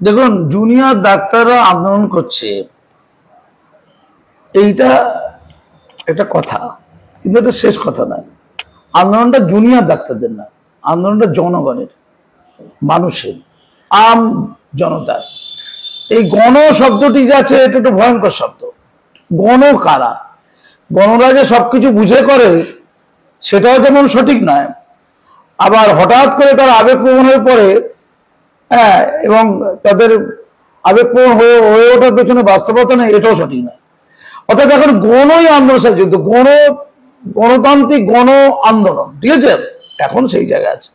দেখুন, জুনিয়র ডাক্তাররা আন্দোলন করছে, এইটা একটা কথা, কিন্তু এটা শেষ কথা নয়। আন্দোলনটা জুনিয়র ডাক্তারদের না, আন্দোলনটা জনগণের, মানুষের, আম জনতার। এই গণ শব্দটি যে আছে, এটা একটা ভয়ঙ্কর শব্দ। গণ কারা? গণরা যে সবকিছু বুঝে করে সেটাও যেমন সঠিক নয়, আবার হঠাৎ করে তারা আবেগপ্রবণ হয়ে পড়ে, হ্যাঁ, এবং তাদের আবেগপ্রবণ হয়ে ওঠার পেছনে বাস্তবতা নেই, এটাও সঠিক নয়। অর্থাৎ এখন গণই আন্দোলনের যুদ্ধ, গণতান্ত্রিক গণ আন্দোলন, ঠিক আছে, এখন সেই জায়গায় আছে।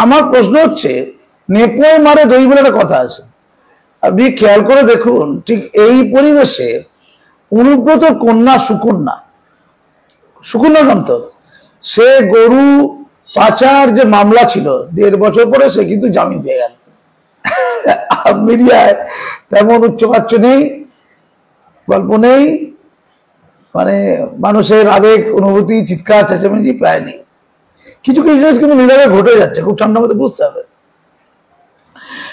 আমার প্রশ্ন হচ্ছে, নেপোয় মারে দই বলে একটা কথা আছে, আপনি খেয়াল করে দেখুন, ঠিক এই পরিবেশে অনুব্রত কন্যা সুকন্যা কান্ত, সে গরু পাচার যে মামলা ছিল 1.5 বছর পরে সে কিন্তু জামিন পেয়ে গেল। মিডিয়ায় তেমন উচ্চবাচ্য নেই, গল্প নেই, মানে মানুষের আবেগ অনুভূতি চিৎকার চেঁচামেচি প্রায় নেই। কিছু কিছু জিনিস কিন্তু নীরবে ঘটে যাচ্ছে, খুব ঠান্ডা মধ্যে বুঝতে হবে।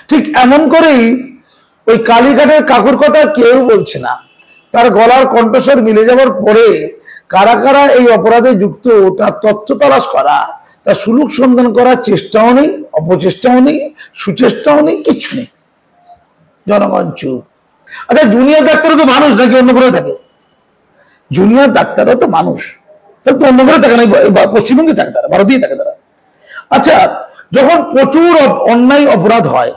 ঠিক এমন করেই ওই কালীঘাটের কাকুর কথা কেউ বলছে না, তার গলার কণ্ঠস্বর মিলে যাওয়ার পরে কারা কারা এই অপরাধে যুক্ত তার তথ্য তালাশ করা, তার সুলুক সন্ধান করার চেষ্টাও নেই, অপচেষ্টাও নেই, সুচেষ্টাও নেই, কিচ্ছু নেই। জনগণ চুপ। আচ্ছা, জুনিয়র ডাক্তারও তো মানুষ নাকি অন্য ঘরে থাকে? জুনিয়র ডাক্তারও তো মানুষ, তারা তো অন্য ঘরে থাকে না, পশ্চিমবঙ্গে থাকে, তারা ভারতীয় থাকে তারা। আচ্ছা, যখন প্রচুর অন্যায় অপরাধ হয়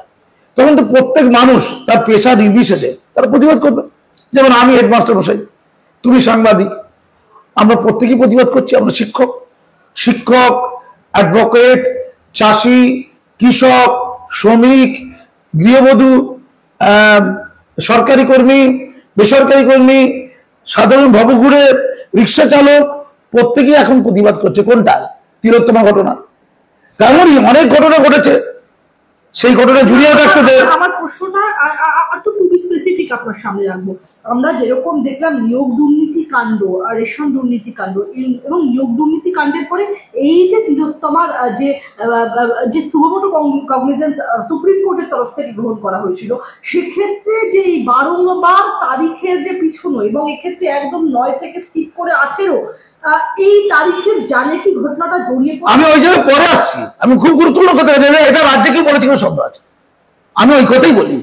তখন তো প্রত্যেক মানুষ তার পেশা নির্বিশেষে তারা প্রতিবাদ করবে। যেমন আমি হেডমাস্টার মশাই, তুমি সাংবাদিক, আমরা প্রত্যেকেই প্রতিবাদ করছি। আমরা শিক্ষক, অ্যাডভোকেট, চাষি, কৃষক, শ্রমিক, গৃহবধূ, সরকারি কর্মী, বেসরকারি কর্মী, সাধারণ ভবঘুরে, রিক্সা চালক, প্রত্যেকেই এখন প্রতিবাদ করছে। কোনটা? তিলোত্তমা ঘটনা, তেমনই অনেক ঘটনা ঘটেছে। সেই ঘটনা জুনিয়র ডাক্তারদের। আমার প্রশ্নটা একটু খুবই স্পেসিফিক আপনার সামনে রাখবো। আমরা যেরকম দেখলাম নিয়োগ দুর্নীতি কাণ্ড আর রেশন দুর্নীতি কাণ্ড, এবং নিয়োগ দুর্নীতি কাণ্ডের পরে এই যে তিলোত্তমার যে সুমোটো কগনিজেন্স সুপ্রিম কোর্টের তরফ থেকে গ্রহণ করা হয়েছিল, সেক্ষেত্রে যে এই বারংবার তারিখের যে পিছনো, এবং এক্ষেত্রে একদম 9 থেকে স্কিপ করে 18, এই তারিখের জানে কি ঘটনাটা জড়িয়ে পড়ে? আমি ওই জায়গায় পরে আসছি, আমি খুব গুরুত্বপূর্ণ কথা, এটা রাজ্যে কি বলেছিল শব্দ আছে, আমি ওই কথাই বলি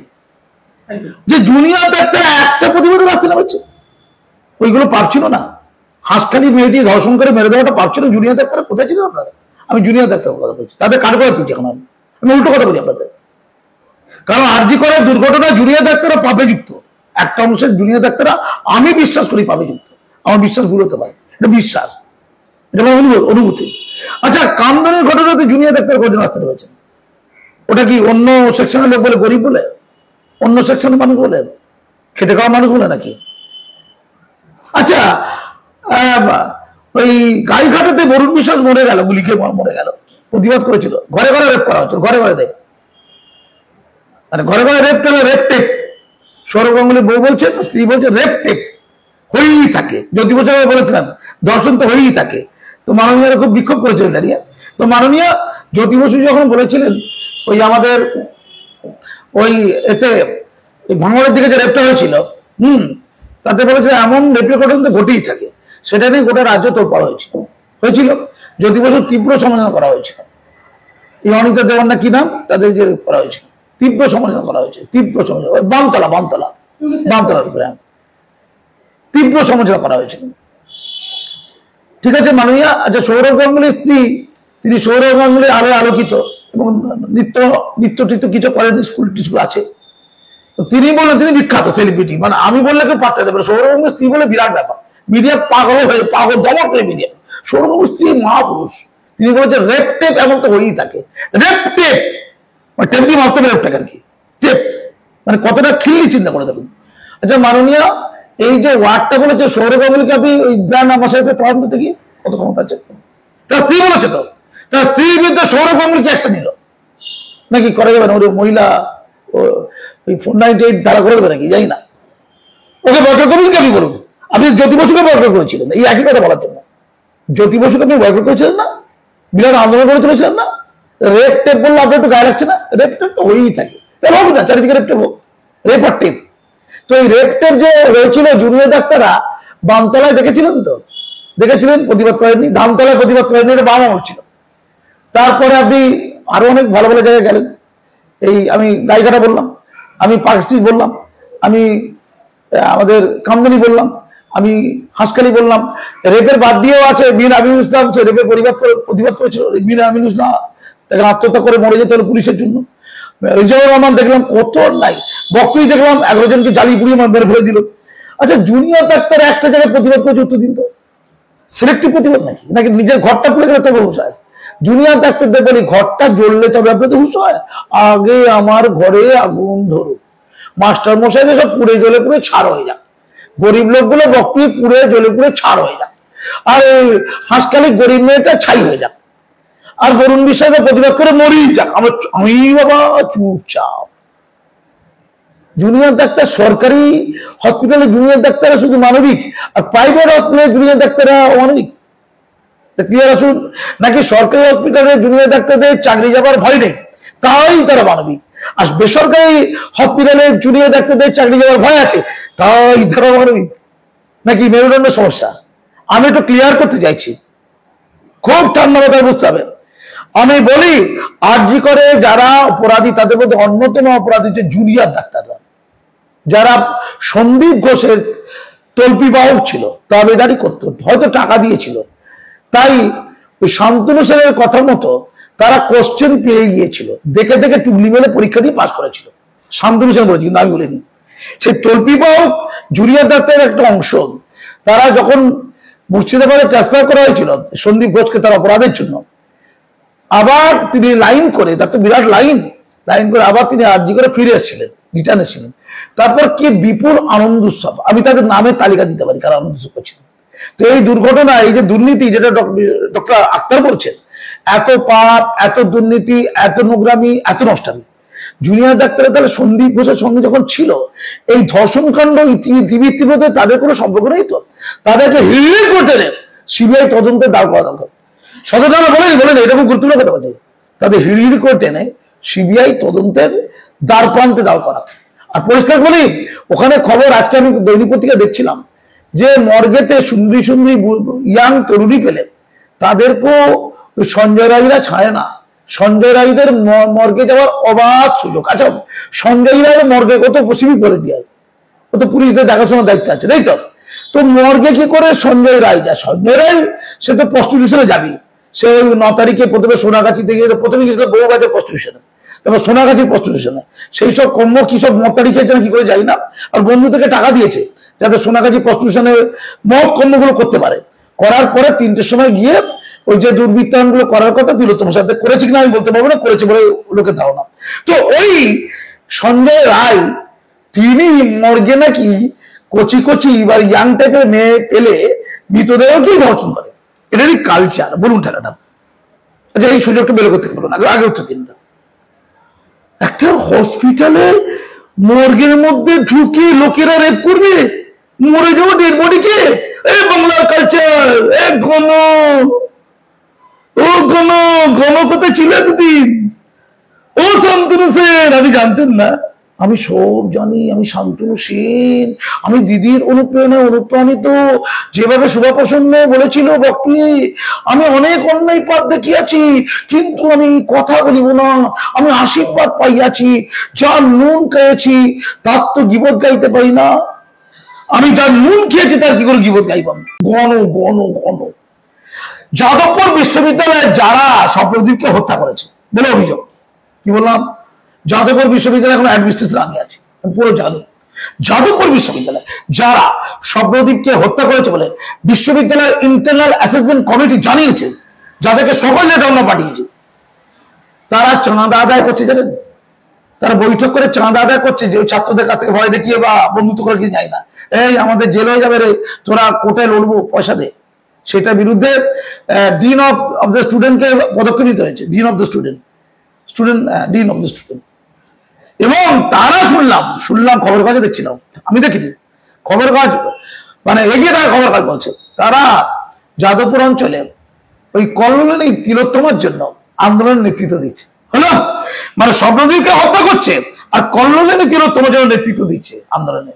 যে জুনিয়র ডাক্তাররা একটা প্রতিবাদের রাস্তা নামাচ্ছে, ওইগুলো পারছিল না। হাঁসখালি মেয়েটি ধর্ষণ করে মেরে দেওয়াটা পারছিল, জুনিয়র ডাক্তাররা কোথায় ছিল আপনারা? আমি জুনিয়র ডাক্তারের কথা বলছি, তাদের কার করে তুলছি এখন, আমি উল্টো কথা বলি আপনাদের। কারণ আরজি করার দুর্ঘটনা জুনিয়র ডাক্তাররা পাপে যুক্ত, একটা অংশের জুনিয়র ডাক্তাররা, আমি বিশ্বাস করি পাপে যুক্ত, আমার বিশ্বাস ভুল হতে পারে, এটা বিশ্বাস, এটা আমার অনুভূতি। আচ্ছা, কামদানের ঘটনাতে জুনিয়র ডাক্তার কজন রাস্তা রয়েছেন? ওটা কি অন্য সেকশনের লোক বলে, গরিব বলে, অন্য সেকশনের মানুষ বলে, খেটে খাওয়া মানুষ বলে নাকি? আচ্ছা, ওই গাইঘাটাতে বরুণ বিশ্বাস মরে গেল, গুলি খেয়ে মরে গেল, প্রতিবাদ করেছিল, ঘরে ঘরে রেপ করা হচ্ছিল, ঘরে ঘরে দেখ, মানে ঘরে ঘরে রেপ কেন? রেপ টেপ, সৌরভ গাঙ্গুলির বউ বলছে, স্ত্রী বলছে রেপ টেপ হয়েই থাকে। জ্যোতি বছর বলেছিলাম দর্শন তো হয়েই থাকে। তো মাননীয়রা খুব বিক্ষোভ করেছিলেন দাঁড়িয়ে। তো মাননীয় জ্যোতি বসু যখন বলেছিলেন ওই আমাদের ওই এতে ভাঙড়ের দিকে যে রেপটা হয়েছিল, তাতে বলেছে এমন রেপের ঘটনা তো ঘটেই থাকে, সেটা নিয়ে গোটা রাজ্য তোলপাড় হয়েছিল। জ্যোতি বসুর তীব্র সমালোচনা করা হয়েছিল। এই অনিতা দেওয়ান না কি নাম, তাদের যে করা হয়েছিল, তীব্র সমালোচনা করা হয়েছে, তীব্র সমালোচনা, বামতলার উপরে তীব্র সমালোচনা করা হয়েছিল। ঠিক আছে মাননীয়া। আচ্ছা, সৌরভ গাঙ্গুলির স্ত্রী, তিনি সৌরভ গাঙ্গুলির আলো আলোকিত এবং নিত্য কিছু করেন, স্কুল টিস্কুল আছে, তো তিনি বললেন তিনি বিখ্যাত সেলিব্রিটি, মানে আমি বললে কেউ পাত্তা দেবে। সৌরভ গাঙ্গুলির স্ত্রী বলে বিরাট ব্যাপার, মিডিয়া পাগল হয়ে দমক করে মিডিয়া। সৌরভ গাঙ্গুলির স্ত্রী মহাপুরুষ, তিনি বলেছেন রেপ টেপ এমন তো হয়েই থাকে। রেপ টেপ মানে টেপ দিয়ে মারতে হবে, রেপটাকে আর কি, টেপ মানে কতটা খিল্লি চিন্তা করে দেখুন। আচ্ছা মাননীয়, এই যে ওয়ার্ডটা বলেছে সৌরভ গাঙ্গুলিকে, আপনি ওই ব্র্যান্ড আমার তদন্ত দেখি কত ক্ষমতা আছে। তার স্ত্রী বলেছে, তো তার স্ত্রীর বিরুদ্ধে সৌরভ গাঙ্গুলিকে অ্যাকশন নিল নাকি? করা যাবে না? ওই মহিলা ওই 498 ধারা করে দেবে নাকি? জানি না। ওকে বয়কট করবেন কি? আপনি করুন। আপনি জ্যোতি বসুকে বয়কট করেছিলেন এই একই কথা বলার জন্য। জ্যোতি বসুকে আপনি বয়কট করেছিলেন না? বিরাট আন্দোলন করে তুলেছিলেন না? রেপ টেপ বললে আপনার একটু গায়ে লাগছে না? রেপ টেপ তো হয়েই থাকে। তাহলে হোক না, চারিদিকে রেপটেপ হোক, রেপার টেপ। তো এই রেপটেপ যে হয়েছিল জুনিয়র ডাক্তাররা বামতলায় দেখেছিলেন তো, দেখেছিলেন, প্রতিবাদ করেননি। ধামতলায় প্রতিবাদ করেননি, এটা বাম আমল ছিল। তারপরে আপনি আরো অনেক ভালো ভালো জায়গায় গেলেন। এই আমি গাইঘাটা বললাম, আমি পার্ক স্ট্রিট বললাম, আমি আমাদের কামদানি বললাম, আমি হাঁসখালি বললাম। রেপের বাদ দিয়েও আছে মীর আমিনুল ইসলাম, সে রেপের প্রতিবাদ করেছিল। মীর আমিনুল ইসলাম তাকে আত্মহত্যা করে মরে যেতে হলো পুলিশের জন্য। রিজাউর রহমান দেখলাম কত নাই, বক্তব্য দেখলাম 11 জনকে জ্বালিয়ে পুড়িয়ে মেরে ফেলে দিল। আচ্ছা, জুনিয়র ডাক্তার একটা জায়গায় প্রতিবাদ করেছে, উত্তর দিন তো। সিলেক্টিভ প্রতিবাদ নাকি, নাকি নিজের ঘরটা পুড়ে গেলে তবে হুঁশ হয়? জুনিয়র ডাক্তারদের বলি, ঘরটা জ্বললে তবে আপনাদের হুঁশ হয়? আগে আমার ঘরে আগুন ধরুক, মাস্টার মশাই সব পুড়ে জ্বলে পুড়ে ছাড় হয়ে যাক, গরিব লোকগুলো বক্তব্য পুড়ে জ্বলে পুড়ে ছাড় হয়ে যাক, আর হাঁসখালি গরিব মেয়েটা ছাই হয়ে যাক, আর বরুণ বিশ্বাসের প্রতিবাদ করে মরেই যাক। আমি বাবা চুপচাপ। জুনিয়র ডাক্তার সরকারি হসপিটালে জুনিয়র ডাক্তাররা শুধু মানবিক, আর প্রাইভেট হসপিটালে জুনিয়র ডাক্তাররা অমানবিক? ক্লিয়ার আসুন। নাকি সরকারি হসপিটালে জুনিয়র ডাক্তারদের চাকরি যাবার ভয় নেই, তাই তারা মানবিক, আর বেসরকারি হসপিটালে জুনিয়র ডাক্তারদের চাকরি যাওয়ার ভয় আছে, তাই তারা মানবিক? নাকি মেরুদণ্ড সমস্যা? আমি একটু ক্লিয়ার করতে চাইছি, খুব ঠান্ডা মাথায় বুঝতে হবে। আমি বলি, আরজি করে যারা অপরাধী, তাদের মধ্যে অন্যতম অপরাধী হচ্ছে জুনিয়র ডাক্তাররা, যারা সন্দীপ ঘোষের তল্পি বাহক ছিল, দাবিদারি করত, হয়তো টাকা দিয়েছিল, তাই ওই শান্তনু সেনের কথা মতো তারা কোশ্চেন পেয়ে গিয়েছিল, দেখে দেখে টুকলি মেলে পরীক্ষা দিয়ে পাস করেছিল। শান্তনু সেন বলেছি, কিন্তু আমি বলিনি। সেই তল্পি বাহক জুনিয়র ডাক্তারের একটা অংশ, তারা যখন মুর্শিদাবাদে ট্রান্সফার করা হয়েছিল সন্দীপ ঘোষকে তার অপরাধের জন্য, আবার তিনি লাইন করে, তার তো বিরাট লাইন করে আবার তিনি আরজি করে ফিরে এসেছিলেন, রিটার্ন এসেছিলেন। তারপর কি বিপুল আনন্দ উৎসব, আমি তাদের নামের তালিকা দিতে পারি কারা আনন্দ উৎসব করছিলেন। তো এই দুর্ঘটনা, এই যে দুর্নীতি, যেটা ডক্টর আক্তার বলছেন, এত পাপ, এত দুর্নীতি, এত নোংরামি, এত নষ্টামি, জুনিয়র ডাক্তারের তাহলে সন্দীপ ঘোষের সঙ্গে যখন ছিল, এই ধর্ষণ কাণ্ড ইতিবৃত্তির মধ্যে তাদের কোনো সম্পর্ক নেই তো? তাদেরকে হিড়িয়ে করতে নেন, সিবিআই তদন্তে দাঁড় করা দরকার। সচেতনতা বলেন এরকম গুরুত্বপূর্ণ কথা বলছে, তাদের হিড়িহিড়ি করে টেনে সিবিআই তদন্তের দ্বার প্রান্তে দাঁড় করা। আর পরিষ্কার বলি, ওখানে খবর আজকে আমি দৈনিক পত্রিকা দেখছিলাম যে মর্গেতে সুন্দরী সুন্দরী ইয়াং তরুণী পেলে তাদেরকেও সঞ্জয় রায়রা ছাড়ে না। সঞ্জয় রায়দের মর্গে যাওয়ার অবাধ সুযোগ। আচ্ছা, সঞ্জয় রায়ের মর্গে কত সিভিক করে দিয়ে, ও তো পুলিশদের দেখাশোনার দায়িত্ব আছে, তাই তো? তো মর্গে কি করে সঞ্জয় রায় যায়? সঞ্জয় রায় সে তো প্রস্টিটিউশনে যাবি, সে 9 তারিখে প্রথমে সোনাগাছি থেকে, প্রথমে গেছিল বউগাছের প্রস্টিটিউশনে, তারপর সোনাগাছির প্রস্টিটিউশনে, সেই সব কর্ম কি সব মদ তারিখে কি করে যাই না। আর বন্ধু থেকে টাকা দিয়েছে যাতে সোনাগাছি প্রস্টিটিউশনে মদ কর্মগুলো করতে পারে। করার পরে 3টের সময় গিয়ে ওই যে দুর্বৃত্তায়ন গুলো করার কথা দিল, তোমার সাথে করেছে কিনা আমি বলতে পারবো না, করেছে বলে লোকের ধারণা। তো ওই সঞ্জয় রায় তিনি মর্গে নাকি কচি কচি বা ইয়াং টাইপের মেয়ে পেলে মৃতদেহকেই ধর্ষণ করে। এটারই কালচার, বলুন ঠেলাটা। আচ্ছা, এই সুযোগটা বের করতে বলুন, আগে উত্তর দিন। একটা হসপিটালে মর্গের মধ্যে ঢুকে লোকেরা রেপ করবে, মরে যাবো ডেড বডিকে? বাংলার কালচার। ঘন ঘন কোথায় ছিল এতদিন? ও শান্তনু সেন, আমি জানতেন না? আমি সব জানি, আমি শান্তনু সেন, আমি দিদির অনুপ্রাণিত, যেভাবে শুভপ্রসন্ন বলেছিল বক্তব্যে, আমি অনেক অন্যায় পাপ দেখিয়াছি, কিন্তু আমি কথা বলিব না, আমি আশীর্বাদ পাইয়াছি, যার নুন খেয়েছি তার তো গীবত গাইতে পারি না, আমি যার নুন খেয়েছি তার কি করে গীবত গাইবাম? ঘন ঘন ঘন। যাদবপুর বিশ্ববিদ্যালয়ে যারা স্বপ্নদীপকে হত্যা করেছে বলে অভিযোগ, কি বললাম? যাদবপুর বিশ্ববিদ্যালয় এখন অ্যাডমিনিস্ট্রেশন আমি আছি, আমি পুরো জানি। যাদবপুর বিশ্ববিদ্যালয় যারা স্বপ্নদীপকে হত্যা করেছে বলে বিশ্ববিদ্যালয়ের ইন্টারনাল অ্যাসেসমেন্ট কমিটি জানিয়েছে, যাদেরকে সকল লেটার পাঠিয়েছে, তারা চাঁদা আদায় করছে। জানেন, তারা বৈঠক করে চাঁদা আদায় করছে, যে ওই ছাত্রদের কাছ থেকে ভয় দেখিয়ে বা বন্ধুত্ব করে কিছু যায় না, এই আমাদের জেল হয়ে যাবে রে, তোরা কোর্টে লড়বো, পয়সা দে। সেটার বিরুদ্ধে ডিন অফ দ্য স্টুডেন্টকে পদক্ষেপ নিতে হয়েছে, ডিন অফ দ্য স্টুডেন্ট। এবং তারা শুনলাম খবর কাজে দেখছিলাম, আমি দেখিনি খবর কাজ, মানে এগিয়ে থাকা খবর কাজ বলছে, তারা যাদবপুর অঞ্চলে ওই কল্লোলের এই তিলোত্তমার জন্য আন্দোলনের নেতৃত্ব দিচ্ছে। হলো, মানে স্বপ্নদীপকে হত্যা করছে আর কল্লোলিনী তিলোত্তমা যেন নেতৃত্ব দিচ্ছে আন্দোলনে।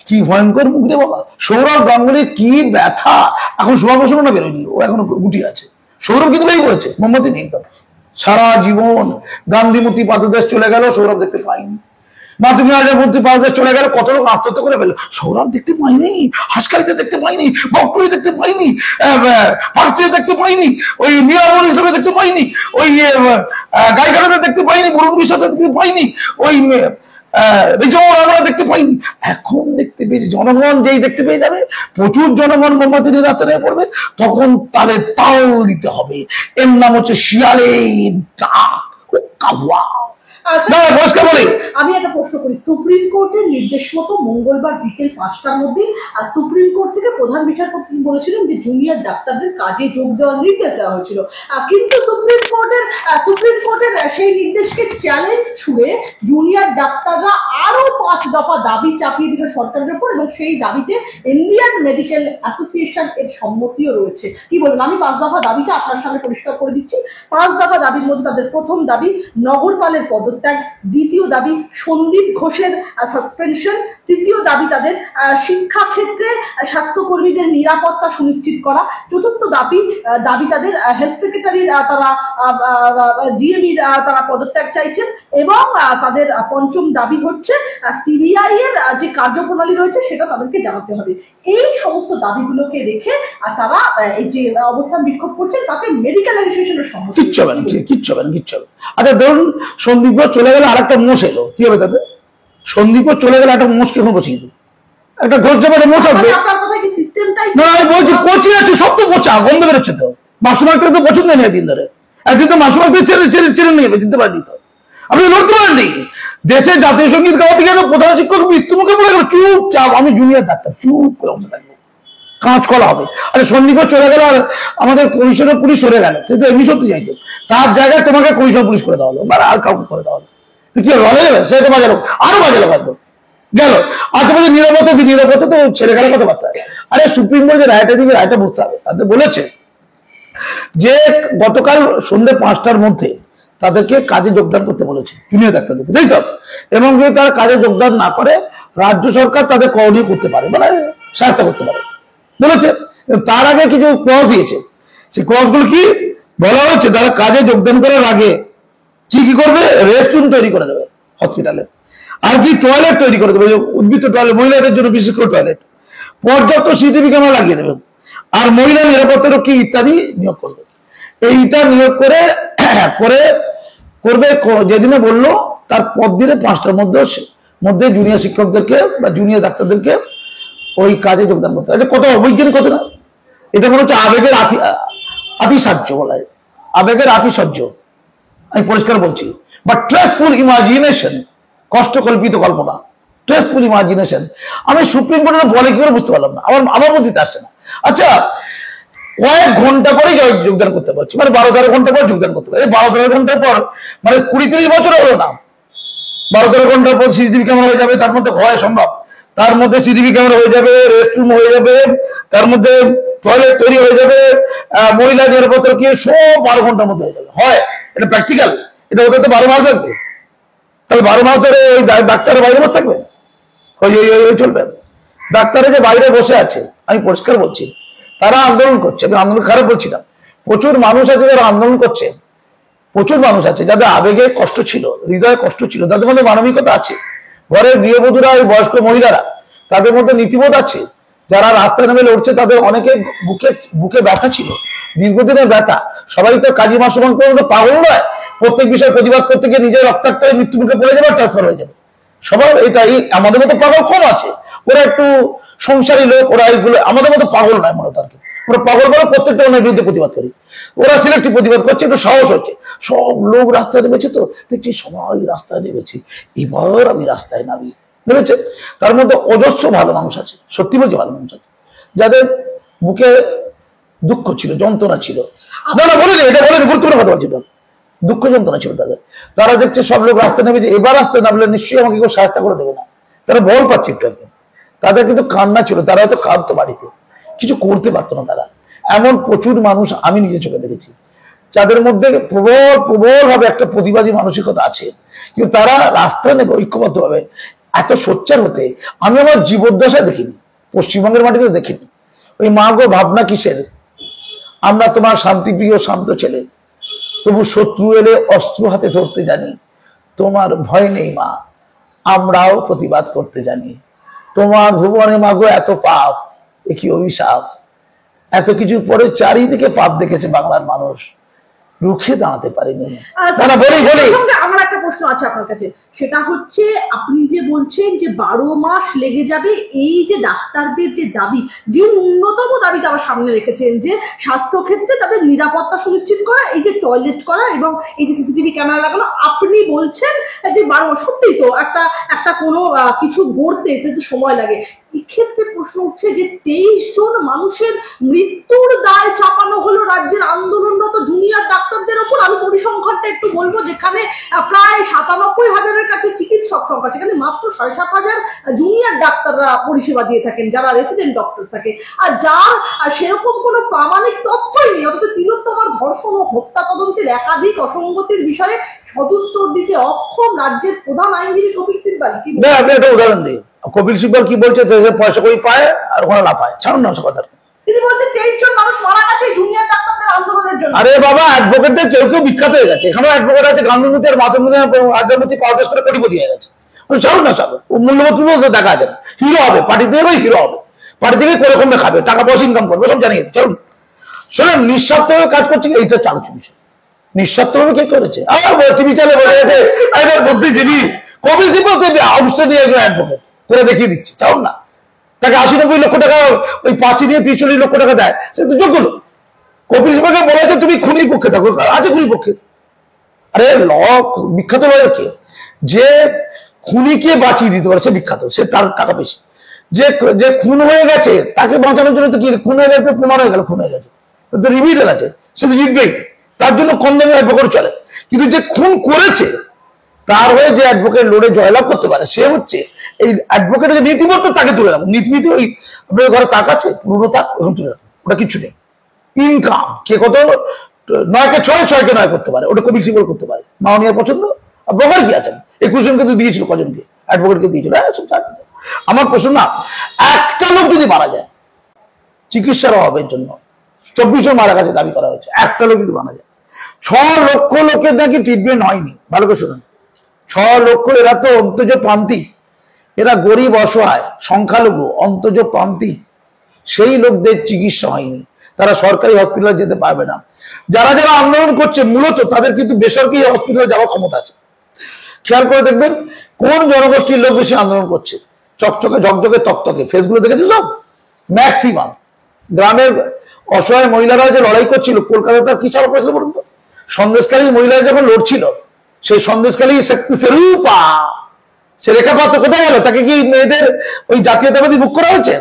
কি ভয়ঙ্কর মুখ রে বাবা। সৌরভ গাঙ্গুলি কি ব্যথা, এখন সৌরভ না বেরোয়নি, ও এখনো গুটি আছে। সৌরভ কিন্তু বেরিয়ে পড়েছে, মোমবাতি নেই তো। সারা জীবন গান্ধীমূর্তি পাদদেশ চলে গেল, সৌরভ দেখতে পাইনি। মাধ্যমিক মূর্তি পাদদেশ চলে গেল, কত লোক আত্মহত্যা করে ফেলল, সৌরভ দেখতে পাইনি। হাসকারিতে দেখতে পাইনি, বকটুই দেখতে পাইনি, ফার্সিতে দেখতে পাইনি, ওই মিরাবুল ইসলামে দেখতে পাইনি, ওই গাইঘাটাতে দেখতে পাইনি, বরুণ বিশ্বাসে দেখতে পাইনি, ওই আমরা দেখতে পাইনি। এখন দেখতে পেয়েছি। জনগণ যেই দেখতে পেয়ে যাবে, প্রচুর জনগণ মোমবাতি নিয়ে রাস্তা নিয়ে পড়বে, তখন তাদের তাল দিতে হবে। এর নাম হচ্ছে শিয়ালের ডাক। আমি একটা প্রশ্ন করি, সুপ্রিম কোর্টের নির্দেশ মতো মঙ্গলবার বিকেল 5টার মধ্যে সুপ্রিম কোর্ট থেকে প্রধান বিচারপতি বলেছিলেন যে জুনিয়র ডাক্তারদের কাজে যোগ দেওয়ার নির্দেশ দেওয়া হয়েছিল, কিন্তু সুপ্রিম কোর্টের সেই নির্দেশকে চ্যালেঞ্জ ছুড়ে জুনিয়র ডাক্তাররা আরো 5 দফা দাবি চাপিয়ে দিল সরকারের উপর, এবং সেই দাবিতে ইন্ডিয়ান মেডিকেল অ্যাসোসিয়েশন এর সম্মতিও রয়েছে। কি বলবেন? আমি 5 দফা দাবিটা আপনার সামনে পরিষ্কার করে দিচ্ছি। 5 দফা দাবির মধ্যে তাদের প্রথম দাবি নগরপালের পদত্যাগ, দ্বিতীয় দাবি সন্দীপ ঘোষের সাসপেনশন, তৃতীয় দাবি তাদের শিক্ষা ক্ষেত্রে স্বাস্থ্যকর্মীদের নিরাপত্তা সুনিশ্চিত করা, চতুর্থ দাবি তাদের হেলথ সেক্রেটারির তারা ডিএমির তারা পদত্যাগ চাইছেন, এবং তাদের পঞ্চম দাবি হচ্ছে সিবিআই এর যে কার্যপ্রণালী রয়েছে সেটা তাদেরকে জানাতে হবে। এই সমস্ত দাবিগুলোকে রেখে তারা এই যে অবস্থান বিক্ষোভ করছেন, তাতে মেডিকেল অ্যাসোসিয়েশনের সম্মতি। কিচ্ছু হবে না, কিচ্ছু হবে না, কিচ্ছু হবে। আচ্ছা ধরুন সন্দীপ চলে গেলে আর একটা মোষ এলো, কি হবে তাতে? সন্দীপ চলে গেলে একটা মোষকে এখন বসিয়ে দিই, একটা ঘোষ যাবে, মোষ আসবে। না আমি বলছি পচে আছে, সব তো পচা, গন্ধ বেরোচ্ছে তো। মাসুমার থেকে তো পছন্দ নেই একদিন ধরে, একদিন তো মাসুমার থেকে চেনে নিয়ে চিনতে পারেনি তো, আপনি লড়তে পারেননি। দেশে জাতীয় সঙ্গীত গাওয়াতে গেলে প্রধান শিক্ষক মৃত্যুমুখে পড়ে গেল, চুপচাপ আমি জুনিয়র ডাক্তার চুপ করে বসে থাকবো, কাজ করা হবে। আচ্ছা সন্দীপ চলে গেল, আর আমাদের কমিশনের পুলিশ সরে গেল, সে তো এমনি সত্যি চাইছে, তার জায়গায় তোমাকে কমিশন পুলিশ করে দেওয়া হলো, বা আর কাউকে করে দেওয়া হলো, কি ভালো যাবে? সে তো বাজালো, আরো বাজালো হয়তো গেল। আর তোমাদের নিরাপত্তা তো ছেড়ে গেল কথাবার্তা। আরে সুপ্রিম কোর্ট যে রায়টা দিকে, রায়টা বুঝতে হবে। তাদের বলেছে যে গতকাল সন্ধ্যে 5টার মধ্যে তাদেরকে কাজে যোগদান করতে বলেছে জুনিয়র ডাক্তারদেরকে, তাই তো? এবং যদি তারা কাজে যোগদান না করে, রাজ্য সরকার তাদের করণীয় করতে পারে, মানে সহায়তা করতে পারে বলেছে। তার আগে কিছু ক্লজ দিয়েছে, সেই ক্লজগুলো কি বলা হচ্ছে, তারা কাজে যোগদান করার আগে কি কি করবে? রেস্টরুম তৈরি করে দেবে হসপিটালে, আর কি টয়লেট তৈরি করে দেবে, উদ্বৃত্ত টয়লেট, মহিলাদের জন্য বিশেষ করে টয়লেট, পর্যাপ্ত সিসিটিভি ক্যামেরা লাগিয়ে দেবে, আর মহিলা নিরাপত্তা রক্ষী ইত্যাদি নিয়োগ করবে। এইটা নিয়োগ করে করবে যেদিনে বললো তার পর দিনে 5টার মধ্যে জুনিয়র শিক্ষকদেরকে বা জুনিয়র ডাক্তারদেরকে ওই কাজে যোগদান করতে। আচ্ছা কত অবৈজ্ঞানিক কথা না? এটা মনে হচ্ছে আবেগের আতিশয্য বলা হয়, আবেগের আতিশয্য, আমি পরিষ্কার বলছি। বা ট্রেসফুল ইমাজিনেশন, কষ্টকল্পিত কল্পনা, ট্রেসফুল ইমাজিনেশন। আমি সুপ্রিম কোর্টের বলে কি করে বুঝতে পারলাম না, আমার বুদ্ধিতে আসছে না। আচ্ছা কয়েক ঘন্টা পরে যোগদান করতে পারছি, মানে 12-13 ঘন্টা পর যোগদান করতে পারছি। 12-13 ঘন্টা পর মানে 20-30 বছর হলো না, 12-13 ঘন্টার পর সিসিটিভি ক্যামেরা হয়ে যাবে, তার মধ্যে হয় সম্ভব, তার মধ্যে সিসিটিভি ক্যামেরা হয়ে যাবে, রেস্টরুম হয়ে যাবে, তার মধ্যে টয়লেট তৈরি হয়ে যাবে, মহিলা নিরাপত্তা কি সব 12 ঘন্টার মধ্যে হয়ে যাবে। হয় এটা প্র্যাকটিক্যাল? এটা ওদের তো 12 মাস লাগবে, তাহলে 12 মাস ধরে ওই ডাক্তারের বাইরে বসে থাকবে, ওই চলবে? ডাক্তারে যে বাইরে বসে আছে, আমি পরিষ্কার বলছি, তারা আন্দোলন করছে, আমি আন্দোলন খারাপ বলছি না, প্রচুর মানুষ আছে যারা আন্দোলন করছে, প্রচুর মানুষ আছে যাদের আবেগে কষ্ট ছিল, হৃদয়ে কষ্ট ছিল, তাদের মধ্যে মানবিকতা আছে, ঘরের গৃহবধূরা, বয়স্ক মহিলারা, তাদের মধ্যে নীতিবোধ আছে, যারা রাস্তায় নেমে লড়ছে তাদের অনেকে বুকে ব্যথা ছিল, দীর্ঘদিনের ব্যথা। সবাই তো কাজী মাসুমান পাগল নয়, প্রত্যেক বিষয়ে প্রতিবাদ করতে গিয়ে নিজের রক্তাক্ত হয়ে মৃত্যু মুখে পড়ে যাবে, ট্রান্সফার হয়ে যাবে। সবাই এটাই, আমাদের মতো পাগল কম আছে, ওরা একটু সংসারী লোক, ওরা এইগুলো আমাদের মতো পাগল নয় মনে আর কি। ওরা পাগল বলে প্রত্যেকটা ওনার বিরুদ্ধে প্রতিবাদ করি, ওরা সিলেক্টিভ প্রতিবাদ করছে, একটু সাহস হচ্ছে। সব লোক রাস্তায় নেমেছে, তো দেখছি সবাই রাস্তায় নেমেছে, এবার আমি রাস্তায় নামি, বুঝেছে? তার মধ্যে অজস্র ভালো মানুষ আছে, সত্যি বলছি ভালো মানুষ আছে, যাদের বুকে দুঃখ ছিল, যন্ত্রণা ছিল। না বলে এটা বলে গুরুত্বপূর্ণ কথা বলছি, দুঃখ যন্ত্রণা ছিল তাদের। তারা দেখছে সব লোক রাস্তায় নেমেছে, এবার রাস্তায় নামলে নিশ্চয়ই আমাকে কেউ সাহায্য করে দেবে না, তারা বল পাচ্ছে একটু। তাদের কিন্তু কান্না ছিল, তারা হয়তো কাঁদতো বাড়িতে, কিছু করতে পারতো না তারা। এমন প্রচুর মানুষ আমি নিজে চোখে দেখেছি যাদের মধ্যে প্রবল প্রবল ভাবে একটা প্রতিবাদী মানসিকতা আছে, কিন্তু তারা রাস্তা নেবে ঐক্যবদ্ধ ভাবে এত সোচ্চার হতে আমি আমার জীবদ্দশায় দেখিনি, পশ্চিমবঙ্গের মাটিতে দেখিনি। ওই মা গো ভাবনা কিসের, আমরা তোমার শান্তিপ্রিয় শান্ত ছেলে, তবু শত্রু এলে অস্ত্র হাতে ধরতে জানি, তোমার ভয় নেই মা, আমরাও প্রতিবাদ করতে জানি। তোমার ভুবনে মাগো এত পাপ, এ কি অভিশাপ, এত কিছু পরে চারিদিকে পাপ দেখেছে বাংলার মানুষ, রুখে দাঁড়াতে পারেনি। আমার একটা প্রশ্ন আছে আপনার কাছে, সেটা হচ্ছে আপনি যে বলছেন যে 12 মাস লেগে যাবে, এই যে ডাক্তারদের যে দাবি, যে ন্যূনতম দাবি তারা সামনে রেখেছেন যে স্বাস্থ্য ক্ষেত্রে তাদের নিরাপত্তা সুনিশ্চিত করা, এই যে টয়লেট করা এবং এই যে সিসিটিভি ক্যামেরা লাগানো, আপনি বলছেন যে 12 মাস, সত্যিই তো একটা কোনো কিছু গড়তে কিন্তু সময় লাগে। এক্ষেত্রে প্রশ্ন উঠছে যে 23 জন মানুষের মৃত্যুর দায় চাপানো হলো রাজ্যের আন্দোলনরত জুনিয়র ডাক্তারদের ওপর। আমি পরিসংখ্যানটা একটু বলবো, যেখানে প্রায় 97,000-এর কাছে চিকিৎসক সংখ্যা, সেখানে মাত্র 7,500 জুনিয়র ডাক্তাররা পরিষেবা দিয়ে থাকেন, যারা রেসিডেন্ট ডক্টর থাকে, আর যার সেরকম কোনো প্রামাণিক তথ্যই নেই। অথচ তিলোত্তমার ধর্ষণ ও হত্যা তদন্তের একাধিক অসঙ্গতির বিষয়ে সদুত্তর দিতে অক্ষম রাজ্যের প্রধান আইনজীবী কপিল সিব্বল। আপনি একটা উদাহরণ দিন, কপিল সিব্বল কি বলছে, পয়সা করি পায় আর ওখানে লাফায়, ছাড়ুন না কথা। তিনি বলছেন 23 জন মানুষ মারা গেছে জুনিয়র ডাক্তারদের আন্দোলনের জন্য। আরে বাবা, অ্যাডভোকেটদের কেউ কেউ বিখ্যাত হয়ে গেছে, এখানেও অ্যাডভোকেট আছে, গান্ধীমতি আর মাতঙ্গিনী আদ্যামতি পাওয়া করে কোটিপতি হয়ে গেছে। ছাড়ুন না, ছাড়ুন, মূল্যবোধ দেখা আছে, হিরো হবে পার্টি থেকে, হিরো হবে পার্টি থেকে, করে কমে খাবে, টাকা পয়সা ইনকাম করবে, সব জানিয়ে চলুন। শোনেন, নিঃস্বার্থভাবে কাজ করছে, এইটা চালু বিষয়। নিঃস্বার্থভাবে কে করেছে? টিভি চ্যানেলে বলে গেছে বুদ্ধিজীবী কপিল সিব্বল হাউসটা নিয়ে একজন অ্যাডভোকেট করে দেখিয়ে দিচ্ছে, চাউন না। তাকে 80-90 লক্ষ টাকা ওই 5 নিয়ে 43 লক্ষ টাকা দেয়, সে তো যোগ্য লোক। কপিল সিব্বলকে বলা হয়েছে তুমি খুনির পক্ষে থাকো, আছে খুনির পক্ষে। আরে বিখ্যাত লয়ার কে, যে খুনিকে বাঁচিয়ে দিতে পারে, সে বিখ্যাত, সে তার টাকা বেশি। যে খুন হয়ে গেছে তাকে বাঁচানোর জন্য তো কি, খুন হয়ে গেছে প্রমাণ হয়ে গেল খুন হয়ে গেছে, তো রিভিডেল আছে, সে তো জিতবেই, তার জন্য কম দামে অ্যাডভোকেট চলে। কিন্তু যে খুন করেছে তার হয়ে যে অ্যাডভোকেট লড়ে জয়লাভ করতে পারে, সে হচ্ছে এই অ্যাডভোকেটের নীতিমত্তা, তাকে তুলে রাখবো। নীতি ওই আপনার ঘরে তাক আছে, পুরোনো তাক, এখন তুলে রাখবো, ওটা কিছু নেই। ইনকাম কে কত 9-কে 6, 6-কে 9 করতে পারে, ওটা কপিল সিব্বল করতে পারে। মাননীয় পছন্দ, ব্রোকার কি আছেন 21 জনকে তো দিয়েছিল, কজনকে অ্যাডভোকেটকে দিয়েছিল। আমার প্রশ্ন না, একটা লোক যদি মারা যায় চিকিৎসার অভাবের জন্য, 24 জন মারা গেছে দাবি করা হয়েছে, একটা লোক যদি মারা যায়, 6 লক্ষ লোকের নাকি ট্রিটমেন্ট হয়নি। ভালো করে শুনুন, 6 লক্ষ, এরা তো অন্তজ প্রান্তিক, এরা গরিব অসহায় সংখ্যালঘু অন্তজ প্রান্তিক, সেই লোকদের চিকিৎসা হয়নি, তারা সরকারি হসপিটালে যেতে পারবে না। যারা যারা আন্দোলন করছে মূলত তাদের কিন্তু বেসরকারি হসপিটালে যাওয়ার ক্ষমতা আছে। খেয়াল করে দেখবেন কোন জনগোষ্ঠীর লোক বেশি আন্দোলন করছে, চকচকে ঝকঝকে তকতকে, ফেসবুকে দেখেছে সব, ম্যাক্সিমাম গ্রামের অসহায় মহিলারা যে লড়াই করছিল, কলকাতায় তার কি চালক করেছিল বলুন তো? সন্দেশকারী মহিলারা যখন লড়ছিল, সেই সন্দেশকারী শক্তি স্বরূপা, সে রেখাপাত্র কোথায় গেল? তাকে কি মেয়েদের ওই জাতীয়তাবাদী মুখ করা হয়েছে?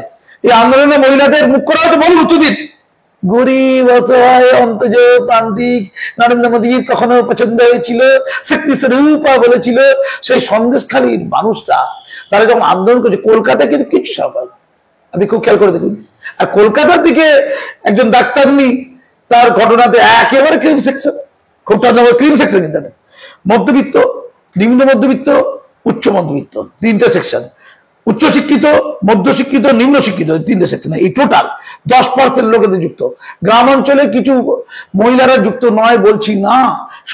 এই আন্দোলনে মহিলাদের মুখ করা হয়েছে? বলুন উত্তর দিন। গরিব অসহায় অন্তজ প্রান্তিক নরেন্দ্র মোদীর কখনো পছন্দ হয়েছিল, শক্তি স্বরূপা বলেছিল, সেই সন্দেশখালীর মানুষটা তারা যখন আন্দোলন করছে, কলকাতায় কিন্তু কিছু সরকার, আপনি খুব খেয়াল করে দেখুন। আর কলকাতার দিকে একজন ডাক্তারনি, তার ঘটনাতে একেবারে ক্রিম সেকশন, খুব ক্রিম সেকশন, কিন্তু মধ্যবিত্ত, নিম্ন মধ্যবিত্ত, উচ্চ মধ্যবিত্ত, 3টে সেকশন, উচ্চশিক্ষিত, মধ্যশিক্ষিত, নিম্ন শিক্ষিত, 3টে সেকশন, এই টোটাল 10% লোকেদের যুক্ত। গ্রাম অঞ্চলে কিছু মহিলারা যুক্ত নয় বলছি না,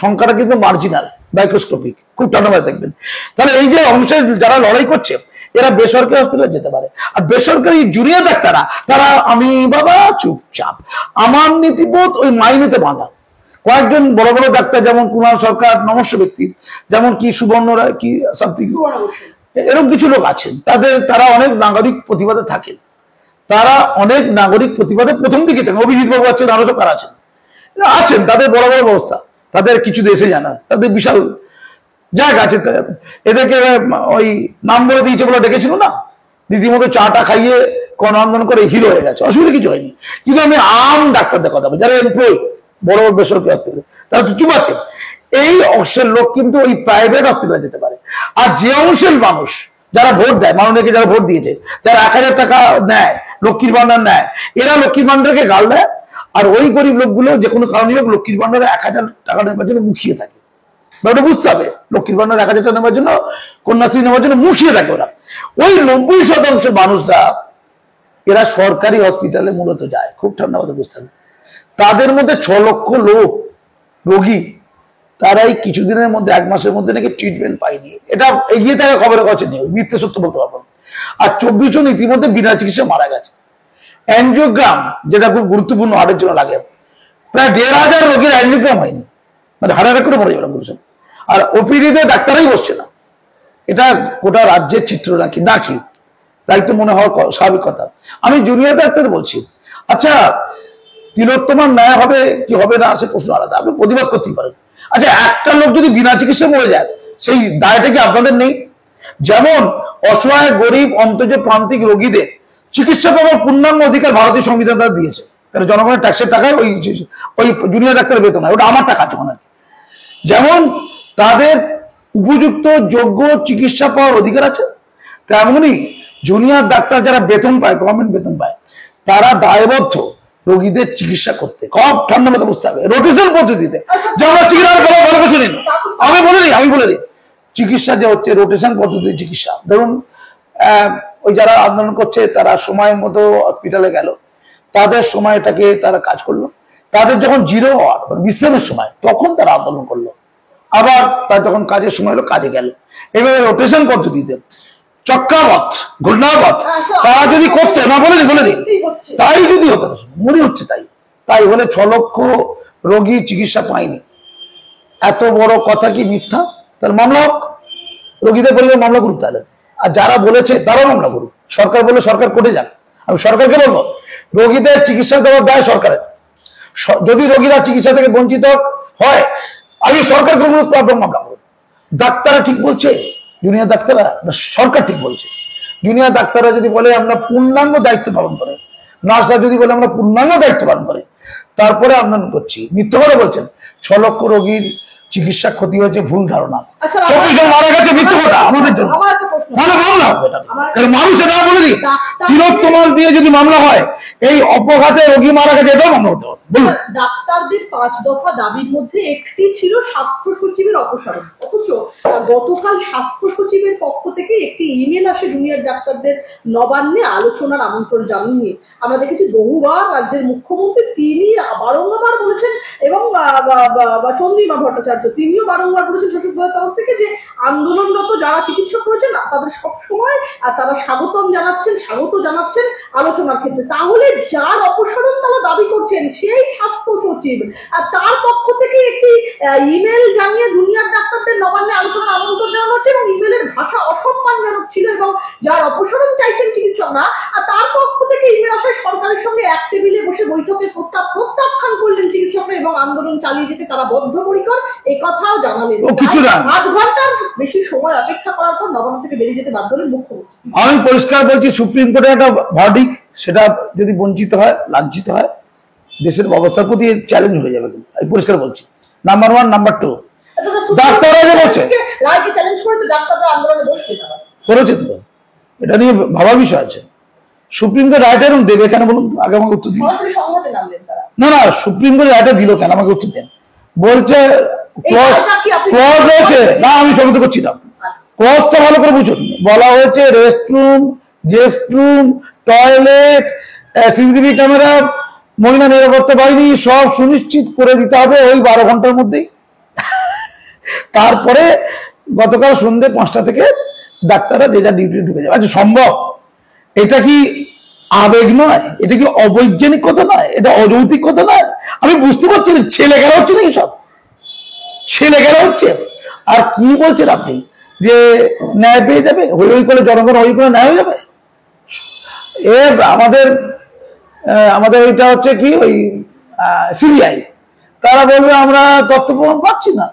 সংখ্যাটা কিন্তু মার্জিনাল, মাইক্রোস্কোপিক, খুব টানাভাবে দেখবেন। তাহলে এই যে অংশে যারা লড়াই করছে, এরা বেসরকারি হসপিটালে যেতে পারে, আর বেসরকারি জুনিয়র ডাক্তাররা তারা আমি বাবা চুপচাপ, আমার নীতিবোধ ওই মাইনেতে বাঁধা। কয়েকজন বড় বড় ডাক্তার, যেমন কুমার সরকার, নমস্য ব্যক্তি, যেমন কি সুবর্ণ রায়, কি সামথিং, এরকম কিছু লোক আছেন, তারা অনেক নাগরিক প্রতিবাদে থাকেন, তারা অনেক নাগরিক প্রতিবাদে প্রথম দিকে থাকেন। অভিজিৎ বাবু আছেন, আরো সব কারা আছেন, তাদের বড় বড় ব্যবস্থা, তাদের কিছু দেশে জানা, তাদের বিশাল জায়গা আছে। এদেরকে ওই নাম বলে দিয়েছে বলে ডেকেছিল না, রীতিমতো চাটা খাইয়ে কোন আন্দোলন করে হিরো হয়ে গেছে, অসুবিধা কিছু হয়নি। কিন্তু আমি আম ডাক্তারদের কথা বলি, যারা এমপ্লয়ি বড় বড় বেসরকারি হসপিটালে, তারা তো চুপ আছে। এই অংশের লোক কিন্তু ওই প্রাইভেট হসপিটালে যেতে পারে। আর যে অংশের মানুষ যারা ভোট দেয়, মাননীয়কে যারা ভোট দিয়েছে, যারা 1000 টাকা নেয়, লক্ষ্মীর ভান্ডার নেয়, এরা লক্ষ্মীর ভান্ডারকে গাল দেয়, আর ওই গরিব লোকগুলো যে কোনো কারণে হোক লক্ষ্মীর ভান্ডারে 1000 টাকা নেবার জন্য মুখিয়ে থাকে। ওটা বুঝতে হবে, লক্ষ্মীর ভান্ডার 1000 টাকা নেবার জন্য, কন্যাশ্রী নেবার জন্য মুখিয়ে থাকে ওরা। ওই 90% মানুষরা এরা সরকারি হসপিটালে মূলত যায়, খুব ঠান্ডা কথা বুঝতে হবে। তাদের মধ্যে 6 লক্ষ লোক রোগী, তারাই কিছুদিনের মধ্যে, 1 মাসের মধ্যে নাকি ট্রিটমেন্ট পায়নি। এটা এগিয়ে থাকা খবরের কাছে নেই, মিথ্যে সত্য বলতে পারবো না। আর 24 জন ইতিমধ্যে বিনা চিকিৎসা মারা গেছে। অ্যানজিওগ্রাম, যেটা খুব গুরুত্বপূর্ণ হার্টের জন্য লাগে, প্রায় 1500 রোগীর অ্যানজিওগ্রাম হয়নি, মানে হার্ট অ্যাটাক করে মরে যাবে বলছেন। আর ওপিডিতে ডাক্তারাই বসছে না। এটা গোটা রাজ্যের চিত্র নাকি তাই তো মনে হওয়া স্বাভাবিক কথা। আমি জুনিয়র ডাক্তার বলছি, আচ্ছা তিলোত্তমার ন্যায় হবে কি হবে না সে প্রশ্ন আলাদা, আপনি প্রতিবাদ করতেই পারেন। আচ্ছা একটা লোক যদি বিনা চিকিৎসা মরে যায়, সেই দায়টা কি আপনাদের নেই? যেমন অসহায় গরিব অন্তর্জ প্রান্তিক রোগীদের চিকিৎসা পাওয়ার পূর্ণাঙ্গ অধিকার ভারতীয় সংবিধান তারা দিয়েছে, কারণ জনগণের ট্যাক্সের টাকায় ওই জুনিয়র ডাক্তারের বেতন হয়, ওটা আমার টাকা আছে ওখানে। যেমন তাদের উপযুক্ত যোগ্য চিকিৎসা পাওয়ার অধিকার আছে, তেমনি জুনিয়র ডাক্তার যারা বেতন পায়, গভর্নমেন্ট বেতন পায়, তারা দায়বদ্ধ রোগীদের চিকিৎসা করতে। খুব ঠান্ডা মতো বুঝতে হবে, রোটেশন পদ্ধতিতে। যে আমরা চিকিৎসা ভালো কথা শুনিনি, আমি বলে দিই চিকিৎসা যে হচ্ছে রোটেশন পদ্ধতির চিকিৎসা। ধরুন ওই যারা আন্দোলন করছে তারা সময় মতো হসপিটালে গেল, তাদের সময়টাকে তারা কাজ করলো, তাদের যখন 0 আওয়ার বিশ্রামের সময় তখন তারা আন্দোলন করলো, আবার তার যখন কাজের সময় হলো কাজে গেল। এভাবে রোটেশন পদ্ধতিতে চক্রাবত ঘূর্ণাবত তারা যদি করতে না, বলে দিই তাই যদি হতো, মনে হচ্ছে তাই হলে 6 লক্ষ রোগী চিকিৎসা পায়নি। এত বড় কথা কি মিথ্যা? তার মামলা হোক, রোগীদের পরিবার মামলা করুক তাহলে, আর যারা বলেছে তারাও মামলা করুক। সরকার বলে সরকার কোর্টে যান, আমি সরকারকে বলবো রোগীদের চিকিৎসা দেওয়ার দায় সরকারের। যদি রোগীরা চিকিৎসা থেকে বঞ্চিত হয়, আমি সরকারকে অনুরোধ করবো মামলা করুন। ডাক্তাররা ঠিক বলছে, জুনিয়র ডাক্তাররা, সরকার ঠিক বলছে? জুনিয়র ডাক্তাররা যদি বলে আমরা পূর্ণাঙ্গ দায়িত্ব পালন করে, নার্সরা যদি বলে আমরা পূর্ণাঙ্গ দায়িত্ব পালন করে, তারপরে আন্দোলন করছি, মিথ্যে কথা বলছেন। 6 লক্ষ রোগীর চিকিৎসা ক্ষতি হয়েছে, ভুল ধারণা। 24 জন মারা গেছে, মিথ্যে কথা আমাদের জন্য, তাহলে মামলা হবে। মানুষ এটা বলে দিই, তিলোত্তমার দিয়ে যদি মামলা হয়, এই অপঘাতে রোগী মারা গেছে, এটাও মামলা হতে হবে। ডাক্তারদের 5 দফা দাবির মধ্যে একটি ছিল স্বাস্থ্য সচিবের অপসারণ। অথচ গতকাল স্বাস্থ্য সচিবের পক্ষ থেকে একটি ইমেল আসে জুনিয়র ডাক্তারদের নবান্নে আলোচনার আমন্ত্রণ জানিয়ে। আমরা দেখেছি বহুবার রাজ্যের মুখ্যমন্ত্রী তিনি বারংবার বলেছেন, এবং চন্দ্রিমা ভট্টাচার্য তিনিও বারংবার বলেছেন শাসক দলের তরফ থেকে, যে আন্দোলনরত যারা চিকিৎসক রয়েছেন তাদের সবসময় তারা স্বাগত জানাচ্ছেন আলোচনার ক্ষেত্রে। তাহলে যার অপসারণ তারা দাবি করছেন সেই স্বাস্থ্য সচিব, আর তার পক্ষ থেকে একটি ইমেল জানিয়ে জুনিয়র ডাক্তারদের নবান্নে আলোচনার আমন্ত্রণ জানানো হচ্ছে, এবং ইমেলের ভাষা অসম্মানজনক ছিল, এবং যার অপসারণ চাইছেন চিকিৎসকরা, আর তার পক্ষ থেকে ইমেল আসায় সরকারের সঙ্গে এক টেবিলে বসে বৈঠকের প্রস্তাব প্রত্যাখ্যান করলেন চিকিৎসকরা, এবং আন্দোলন চালিয়ে যেতে তারা বদ্ধপরিকর, এই কথাও জানালেন। 8 ঘন্টার বেশি সময় অপেক্ষা করার পর নবান্ন থেকে বেরিয়ে যেতে বাধ্য হলেন মুখ্যমন্ত্রী। আমি পরিষ্কার বলছি, সুপ্রিম কোর্টের একটা ভার্ডিক্ট, সেটা যদি বঞ্চিত হয়, লাঞ্ছিত হয়, দেশের অবস্থার প্রতি চ্যালেঞ্জ হয়ে যাবে। কিন্তু আমি পরিষ্কার বলছি, নাম্বার 1, নাম্বার 2, ডাক্তাররা যে বলছে করেছে তো, এটা নিয়ে ভাবার বিষয় আছে। সুপ্রিম কোর্ট রায়টা এরকম দেবে কেন বলুন? আগে আমাকে উত্তর দিন। না, সুপ্রিম কোর্ট রায়টা দিল কেন, আমাকে উত্তর দেন। বলছে ক্লজ রয়েছে, না আমি সমর্থন করছি না, ক্লজটা ভালো করে বুঝুন। বলা হয়েছে restroom, guest room, toilet, CCTV camera, মহিলা নিরাপত্তা বাহিনী সব সুনিশ্চিত করে দিতে হবে ওই 12 ঘন্টার মধ্যেই। তারপরে গতকাল সন্ধ্যে 5টা থেকে ডাক্তাররা যে যা ডিউটি ঢুকে যাবে। আচ্ছা সম্ভব? এটা কি আবেগ নয়? এটা কি অবৈজ্ঞানিক কথা নয়? এটা অযৌক্তিক কথা নয়? আমি বুঝতে পারছি না, ছেলে খেলা হচ্ছে নাকি সব? ছেলে খেলা হচ্ছে। আর কি বলছেন আপনি যে ন্যায় পেয়ে যাবে, হই করে জনগণ হই করে ন্যায় হয়ে যাবে? আমাদের এটা হচ্ছে কি, ওই সিবিআই, তারা বলবে আমরা তথ্য প্রমাণ পাচ্ছি না,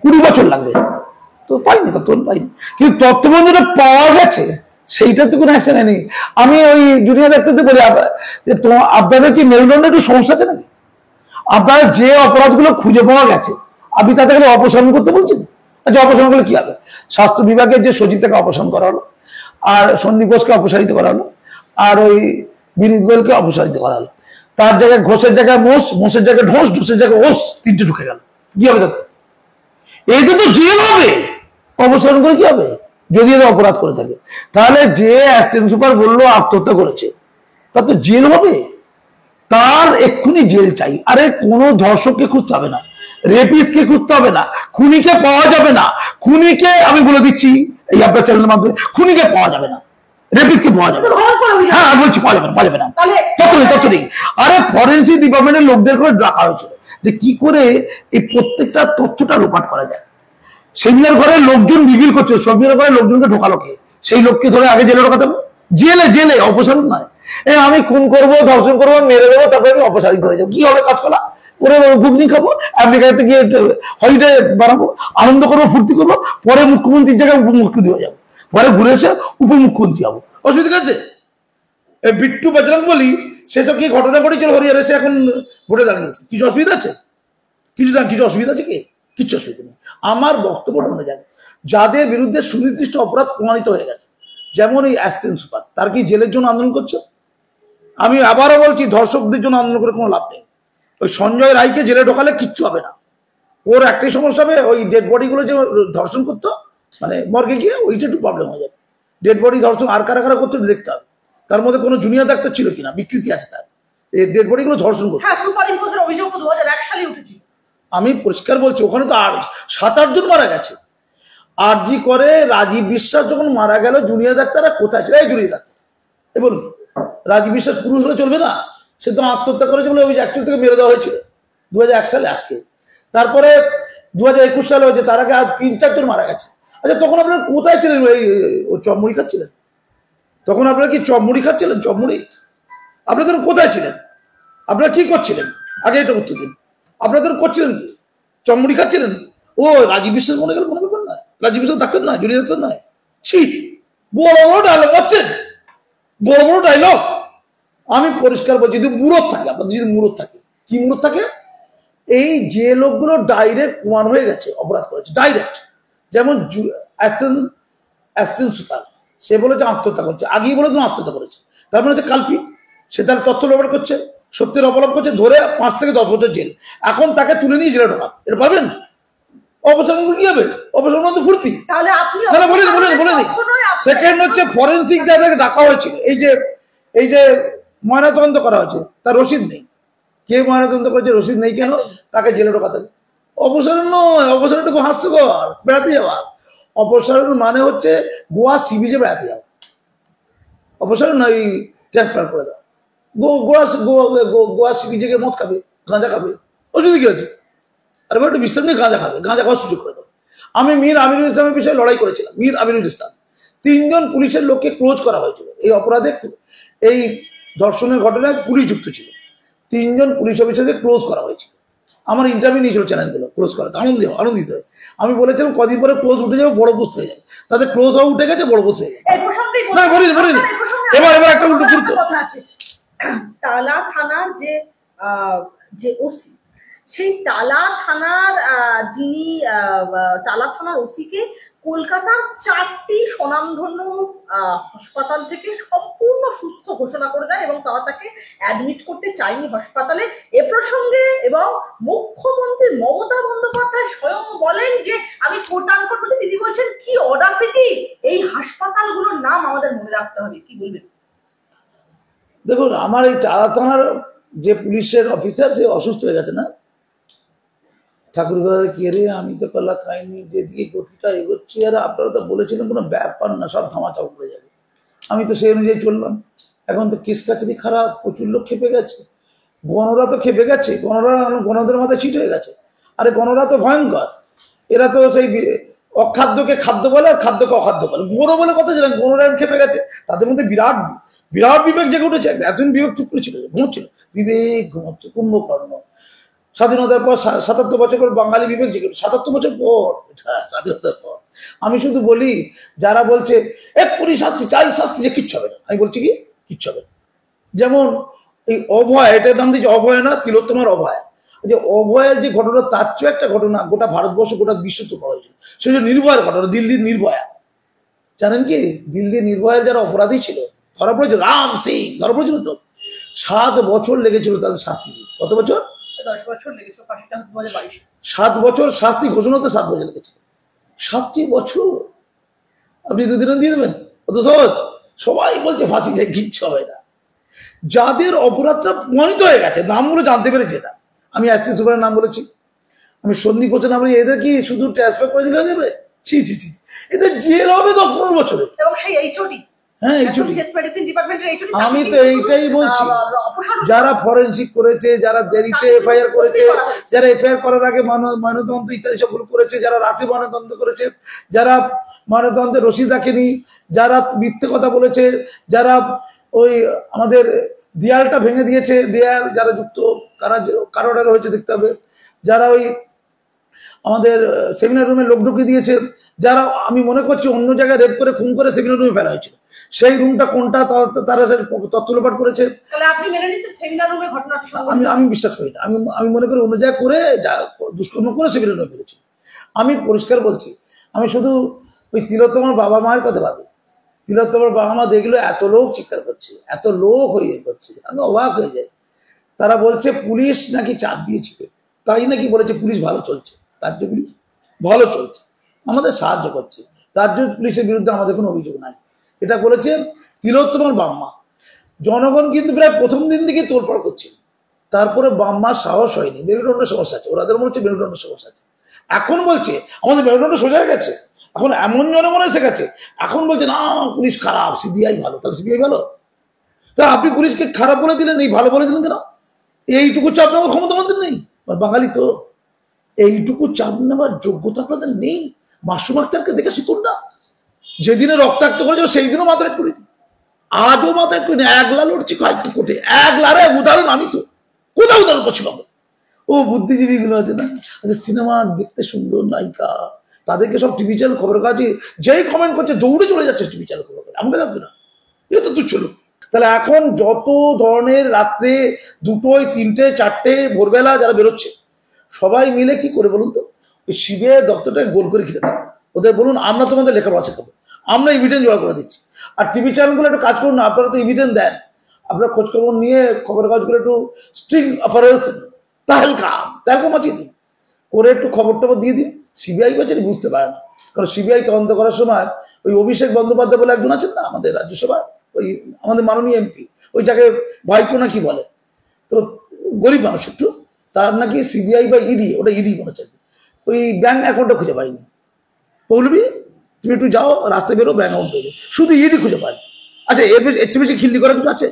20 বছর লাগবে, তো পাইনি, তথ্য পাইনি। কিন্তু তথ্য প্রমাণ যেটা পাওয়া গেছে সেইটা তো কোনো অ্যাকশন নেই। আমি ওই জুনিয়র ডাক্তারদের বলি যে আপনাদের কি মেরুদণ্ডে একটু সমস্যা আছে নাকি? আপনারা যে অপরাধগুলো খুঁজে পাওয়া গেছে আপনি তাদেরকে অপসারণ করতে বলছেন। আচ্ছা অপসারণ করলে কি হবে? স্বাস্থ্য বিভাগের যে সচিব তাকে অপসারণ করা হলো, আর সন্দীপ ঘোষকে অপসারিত করা হলো, আর ওই বিনীত গোয়েলকে অপসারিত করা হলো। তার জায়গায় ঘোষের জায়গায় মোষ, মোষের জায়গায় ঢোস, ঢোসের জায়গায় ওস, তিনটে ঢুকে গেল। কি হবে তাতে? এতে তো জেল হবে। অপসারণ করে কি হবে যদি এরা অপরাধ করে থাকে? তাহলে যে অ্যাসিস্ট্যান্ট সুপার বললো আত্মহত্যা করেছে, তার তো জেল হবে, তার এক্ষুনি জেল চাই। আরে কোনো ধর্ষককে খুঁজতে হবে না, রেপিস্টকে খুঁজতে হবে না, খুনিকে পাওয়া যাবে না। খুনিকে আমি বলে দিচ্ছি এই আপনার চ্যানেলের মাধ্যমে, খুনিকে পাওয়া যাবে না, রেপিস্টকে পাওয়া যাবে না। হ্যাঁ আমি বলছি পাওয়া যাবে না, পাওয়া যাবে না, তত নেই। আরে ফরেন্সিক ডিপার্টমেন্টের লোকদের করে ডাকা হয়েছিল যে কি করে এই প্রত্যেকটা তথ্যটা লোপাট করা যায়। সেমিনার ঘরে লোকজন রিভিল করছে, সেমিনার ঘরে লোকজনকে ঢোকালো কে? সেই লোককে ধরে আগে জেলে ঢোকাতে হবে। জেলে জেলে, অপসারণ নয়। আমি খুন করবো, ধর্ষণ করবো, মেরে দেবো, তারপরে আমি অপসারিত হয়ে যাবো। কি হবে কাজ করা? ওরে ঘুগনি খাবো, আমেরিকাতে গিয়ে হলিডে বানাবো, আনন্দ করবো, ফুর্তি করবো, পরে মুখ্যমন্ত্রীর জায়গায় উপমুখ্যমন্ত্রী হয়ে যাবো, পরে ঘুরে এসে উপমুখ্যমন্ত্রী হবো। অসুবিধা আছে? বিট্টু বজরং বলি সেসব কি ঘটনা ঘটেছিল হরিয়ানা, সে এখন ভোটে দাঁড়িয়েছে, কিছু অসুবিধা আছে? কিছু অসুবিধা আছে কি? কিচ্ছু অসুবিধা নেই। আমার বক্তব্য মনে যাবে, যাদের বিরুদ্ধে সুনির্দিষ্ট অপরাধ প্রমাণিত হয়ে গেছে, যেমন এই অ্যাসিস্ট্যান্ট সুপার, তার কি জেলের জন্য আন্দোলন করছে? আমি আবারও বলছি, ধর্ষকদের জন্য আন্দোলন করে কোনো লাভ নেই। ওই সঞ্জয় রায়কে জেলে ঢোকালে কিচ্ছু হবে না। ওর একটাই সমস্যা হবে, ওই ডেড বডিগুলো যে ধর্ষণ করতো, মানে মর্গে গিয়ে, ওইটা একটু প্রবলেম হয়ে যাবে। ডেড বডি ধর্ষণ আর কারা কারা করতে দেখতে হবে, তার মধ্যে কোনো জুনিয়র ডাক্তার ছিল কিনা, বিকৃতি আছে তার, এই ডেড বডিগুলো ধর্ষণ করতো। আমি পরিষ্কার বলছি, ওখানে তো আর 7-8 জন মারা গেছে। আরজি করে রাজীব বিশ্বাস যখন মারা গেল, জুনিয়র ডাক্তাররা কোথায় ছিল? এই জুনিয়র ডাক্তার, এই বলুন, রাজীব বিশ্বাস পুরুষ হলে চলবে না? সে তো আত্মহত্যা করেছে বলে ওই অ্যাকচুয়াল থেকে মেরে দেওয়া হয়েছিল 2001 সালে। আজকে তারপরে 2021 সালে হয়েছে, তার আগে আর 3-4 জন মারা গেছে। আচ্ছা তখন আপনারা কোথায় ছিলেন? এই চপমুড়ি খাচ্ছিলেন তখন? আপনারা কি চপমুড়ি খাচ্ছিলেন? চপমুড়ি আপনাদের কোথায় ছিলেন? আপনারা কি করছিলেন? আগে এটা উত্তর দিন। আপনাদের করছিলেন কি? চপমুড়ি খাচ্ছিলেন? ও রাজীব বিশ্বাস মনে গেল, মনে করবেন না, রাজীব বিশ্বাস ডাক্তার নয়, জুনিয়র ডাক্তার নয়। ছি, বড় বড় ডায়লগ পাচ্ছেন, বড় বড় ডায়লগ। আমি পরিষ্কার বলছি, যদি মুরত থাকে, আপনাদের যদি মুরত থাকে, কি মুরত থাকে? এই যে লোকগুলো ডাইরেক্ট প্রমাণ হয়ে গেছে অপরাধ করেছে, ডাইরেক্ট, যেমন অ্যাসিস্ট্যান্ট সুপার, সে বলেছে আত্মহত্যা করছে, আগেই বলে তুমি আত্মহত্যা করেছে, তার মানে হচ্ছে কালপিট। সে তার তথ্য লোপাট করছে, সত্যের অবলম্বন করছে, ধরে 5 থেকে 10 বছর জেল। এখন তাকে তুলে নিয়ে জেলে ঢোকান, এটা পাবেন? অপসারণ কি হবে? অপসারণ তো ফুর্তি। তাহলে বলে দিই। সেকেন্ড হচ্ছে ফরেন্সিক যাদেরকে ডাকা হয়েছিল, এই যে ময়নাতদন্ত করা হয়েছে, তার রসিদ নেই। কে ময়নাতদন্ত করেছে, রসিদ নেই কেন? তাকে জেলে ঢোকাতে হবে। অপসারণ নয়, অপসারণটা খুব হাস্যকর, বেড়াতে যাওয়া। অপসারণ মানে হচ্ছে গোয়া সি বিচে বেড়াতে যাওয়া। অপসারণ নয় ট্রান্সফার করে দেওয়া। গোয়া সি বিচে গিয়ে মদ খাবে, গাঁজা খাবে, অসুবিধা কি আছে? আর এবার একটু বিশ্রাম নিয়ে গাঁজা খাবে, গাঁজা খাওয়ার সুযোগ করে দেবো। আমি মীর আমিরুল ইসলামের বিষয়ে লড়াই করেছিলাম। মীর আমিরুল ইসলাম, 3 জন পুলিশের লোককে ক্লোজ করা হয়েছিল এই অপরাধে। এই ধর্ষণের ঘটনায় পুলিশ যুক্ত ছিল, 3 জন পুলিশ অফিসারকে ক্লোজ করা হয়েছিল। আমার ইন্টারভিউ নিয়েছিল চ্যানেলগুলো ক্লোজ করাতে, আনন্দিত হয়ে। আমি বলেছিলাম কদিন পরে ক্লোজ উঠে যাবে, বড় পোস্ট হয়ে যাবে। তাদের ক্লোজ হওয়া উঠে গেছে, বড় পোস্ট হয়ে গেছে। না বলিনি। এবার একটা উল্টো গুরুত্ব, টালা থানার যে ওসি, সেই টালা থানার যিনি টালা থানার ওসিকে কলকাতার 4টি স্বনামধন্য হাসপাতাল থেকে সম্পূর্ণ সুস্থ ঘোষণা করে দেয় এবং তারা তাকে অ্যাডমিট করতে চায়নি হাসপাতালে। এ প্রসঙ্গে এবং মুখ্যমন্ত্রী মমতা বন্দ্যোপাধ্যায় স্বয়ং বলেন যে, আমি কোটান করতে, তিনি বলছেন কি অডাসিটি, এই হাসপাতালগুলোর নাম আমাদের মনে রাখতে হবে। কি বলবেন? দেখুন, আমার এই টালা থানার যে পুলিশের অফিসার, সে অসুস্থ হয়ে গেছে না, ঠাকুরগাঁও কে আমি তো কলা খাইনি, যেদিকে গতিটা এগোচ্ছি, আর আপনারা তো বলেছিলেন কোনো ব্যাপার না, সব ধামাচাপ করে যাবে। আমি তো সেই অনুযায়ী চললাম। এখন তো কেস কাছারি খারাপ, প্রচুর লোক খেপে গেছে, গণরা তো খেপে গেছে, গণদের মাথায় ছিট হয়ে গেছে। আরে গণরা তো ভয়ঙ্কর, এরা তো সেই অখাদ্যকে খাদ্য বলে আর খাদ্যকে অখাদ্য বলে। গণ বলে কথা ছিলেন, গণরা খেপে গেছে, তাদের মধ্যে বিরাট বিবেক জেগে উঠেছে। এতদিন বিবেক চুপ করেছিল, ঘুমোচ্ছিল, বিবেক ঘুমোচ্ছে, কুম্ভকর্ণ। স্বাধীনতার পর 77 বছর পর বাঙালি বিবেক জেগে, 77 বছর পর, স্বাধীনতার পর। আমি শুধু বলি, যারা বলছে এক্ষুনি শাস্তি চাই, শাস্তি যে কিচ্ছু হবে না, আমি বলছি কি কিচ্ছু হবে না। যেমন এই অভয়, এটার নাম দিয়েছে অভয় না, তিলোত্তমার অভয়। যে অভয়ের যে ঘটনা, তার চেয়ে একটা ঘটনা গোটা ভারতবর্ষ, গোটা বিশ্বতে পড়া হয়েছিল। সেটা নির্ভয়ার ঘটনা, দিল্লির নির্ভয়া। জানেন কি, দিল্লির নির্ভয়ার যারা অপরাধী ছিল, ধরা পড়েছিল, রাম সিং ধরা পড়েছিল তো। 7 বছর লেগেছিল তাদের শাস্তি দিতে। কত বছর? 10 বছর লেগেছে, ফাঁসিটা 2022। 7 বছর শাস্তি ঘোষণা হতে 7 বছর লেগেছে। 7টি বছর আপনি 2 দিনে দিয়ে দেবেন? কত সহজ। সবাই বলছে ফাঁসি যায়, কিচ্ছু হবে না। যাদের অপরাধটা প্রমাণিত হয়ে গেছে, নামগুলো জানতে পেরেছে, এটা আমি আজকে সুপারের নাম বলেছি, আমি সন্দীপ হোসেন নাম, এদের কি শুধু ট্রান্সফার করে দিলে হয়ে যাবে? ছি ছি ছি, এদের জেল হবে 10-15 বছরে। এবং সেই এইচওডি, হ্যাঁ এইচওডি, আমি তো এইটাই বলছি, যারা ফরেনসিক করেছে, যারা দেরিতে এফআইআর করেছে, যারা এফআইআর করার আগে ময়নাতদন্ত ইত্যাদি সবগুলো করেছে, যারা রাতে ময়নাতদন্ত করেছে, যারা ময়নাতদন্তের রসিদ রাখেনি, যারা মিথ্যে কথা বলেছে, যারা ওই আমাদের দেয়ালটা ভেঙে দিয়েছে, দেয়াল যারা যুক্ত, কারোর হয়েছে দেখতে হবে, যারা ওই আমাদের সেমিনার রুমে লোক ঢুকিয়ে দিয়েছে, যারা আমি মনে করছি অন্য জায়গায় রেপ করে খুন করে সেমিনার রুমে ফেলা হয়েছিল, সেই রুমটা কোনটা তারা তথ্য লোপাট করেছে। আমি বিশ্বাস করি না, আমি মনে করি অন্য জায়গায় করে দুষ্কর্ম করে সেমিনার রুমে ফেলেছি। আমি পরিষ্কার বলছি, আমি শুধু ওই তিলোত্তমার বাবা মায়ের কথা ভাবি। তিলোত্তমার বাবা মা দেখলো এত লোক চিৎকার করছে, এত লোক হয়ে করছে, আমি অবাক হয়ে যাই। তারা বলছে পুলিশ নাকি চাপ দিয়েছিল, তাই নাকি বলেছে পুলিশ ভালো চলছে, রাজ্য পুলিশ ভালো চলছে, আমাদের সাহায্য করছে, রাজ্য পুলিশের বিরুদ্ধে আমাদের কোনো অভিযোগ নাই, এটা বলেছে তিলোত্তমার বাম্মা। জনগণ কিন্তু প্রায় প্রথম দিন থেকে তোলপাড় করছে, তারপরে বাম্মার সাহস হয়নি, মেরুদণ্ড সমস্যা আছে, ওরাদের মনে হচ্ছে মেরুদণ্ড সমস্যা আছে। এখন বলছে আমাদের মেরুদণ্ড সোজা হয়ে গেছে, এখন এমন জনগণ এসে গেছে, এখন বলছে না পুলিশ খারাপ, সিবিআই ভালো। তাহলে সিবিআই ভালো? তা আপনি পুলিশকে খারাপ বলে দিলেন, এই ভালো বলে দিলেন কেন? এইটুকু চাপ নেওয়ার ক্ষমতা আমাদের নেই, বাঙালি তো এইটুকু চাপ নেওয়ার যোগ্যতা আপনাদের নেই। মাসুম আক্তারকে দেখে শিখুন না, যেদিনে রক্তাক্ত করেছিল সেই দিনও মাত্রা করিনি, আজও মাত্রা করিনি, একলা লড়ছি কয়েকটা কোটে, একলারে উদাহরণ আমি তো কোথাও উদাহরণ করছি পাবো। ও বুদ্ধিজীবীগুলো আছে না, আচ্ছা সিনেমা দেখতে সুন্দর নায়িকা, তাদেরকে সব টিভি চ্যানেল খবর কাজে যেই কমেন্ট করছে দৌড়ে চলে যাচ্ছে টিভি চ্যানেল খবর কাজে, আমাকে থাকবে না, এ তো তুচ্ছ লোক। তাহলে এখন যত ধরনের রাত্রে 2টোয় 3টে 4টে ভোরবেলা যারা বেরোচ্ছে, সবাই মিলে কি করে বলুন তো, ওই সিবিআই দপ্তরটাকে গোল করে খেতে দেন, ওদের বলুন আমরা তোমাদের লেখাপড়া শেখাবো, আমরা এভিডেন্স জোগাড় করে দিচ্ছি। আর টিভি চ্যানেলগুলো একটু কাজ করুন না, আপনারা তো এভিডেন্স দেন, আপনারা খোঁজখবর নিয়ে খবর কাগজগুলো একটু স্ট্রিং অপারেশন তাহলকা মাছিয়ে দিন, করে একটু খবর টবর দিয়ে দিন। সিবিআই বাজারে বুঝতে পারে না, কারণ সিবিআই তদন্ত করার সময় ওই অভিষেক বন্দ্যোপাধ্যায় বলে একজন আছেন না আমাদের রাজ্যসভায়, ওই আমাদের মাননীয় এমপি, ওই যাকে ভাইপো নাকি বলে, তো গরিব মানুষ একটু, তার নাকি সিবিআই বা ইডি, ওটা ইডি মনে হচ্ছে, ওই ব্যাঙ্ক অ্যাকাউন্টটা খুঁজে পাইনি। বলবি তুমি একটু যাও রাস্তায় বেরো, ব্যাঙ্ক অ্যাকাউন্ট পেয়ে শুধু ইডি খুঁজে পায়নি। আচ্ছা এর চেয়ে বেশি খিল্লি করা কিছু আছে?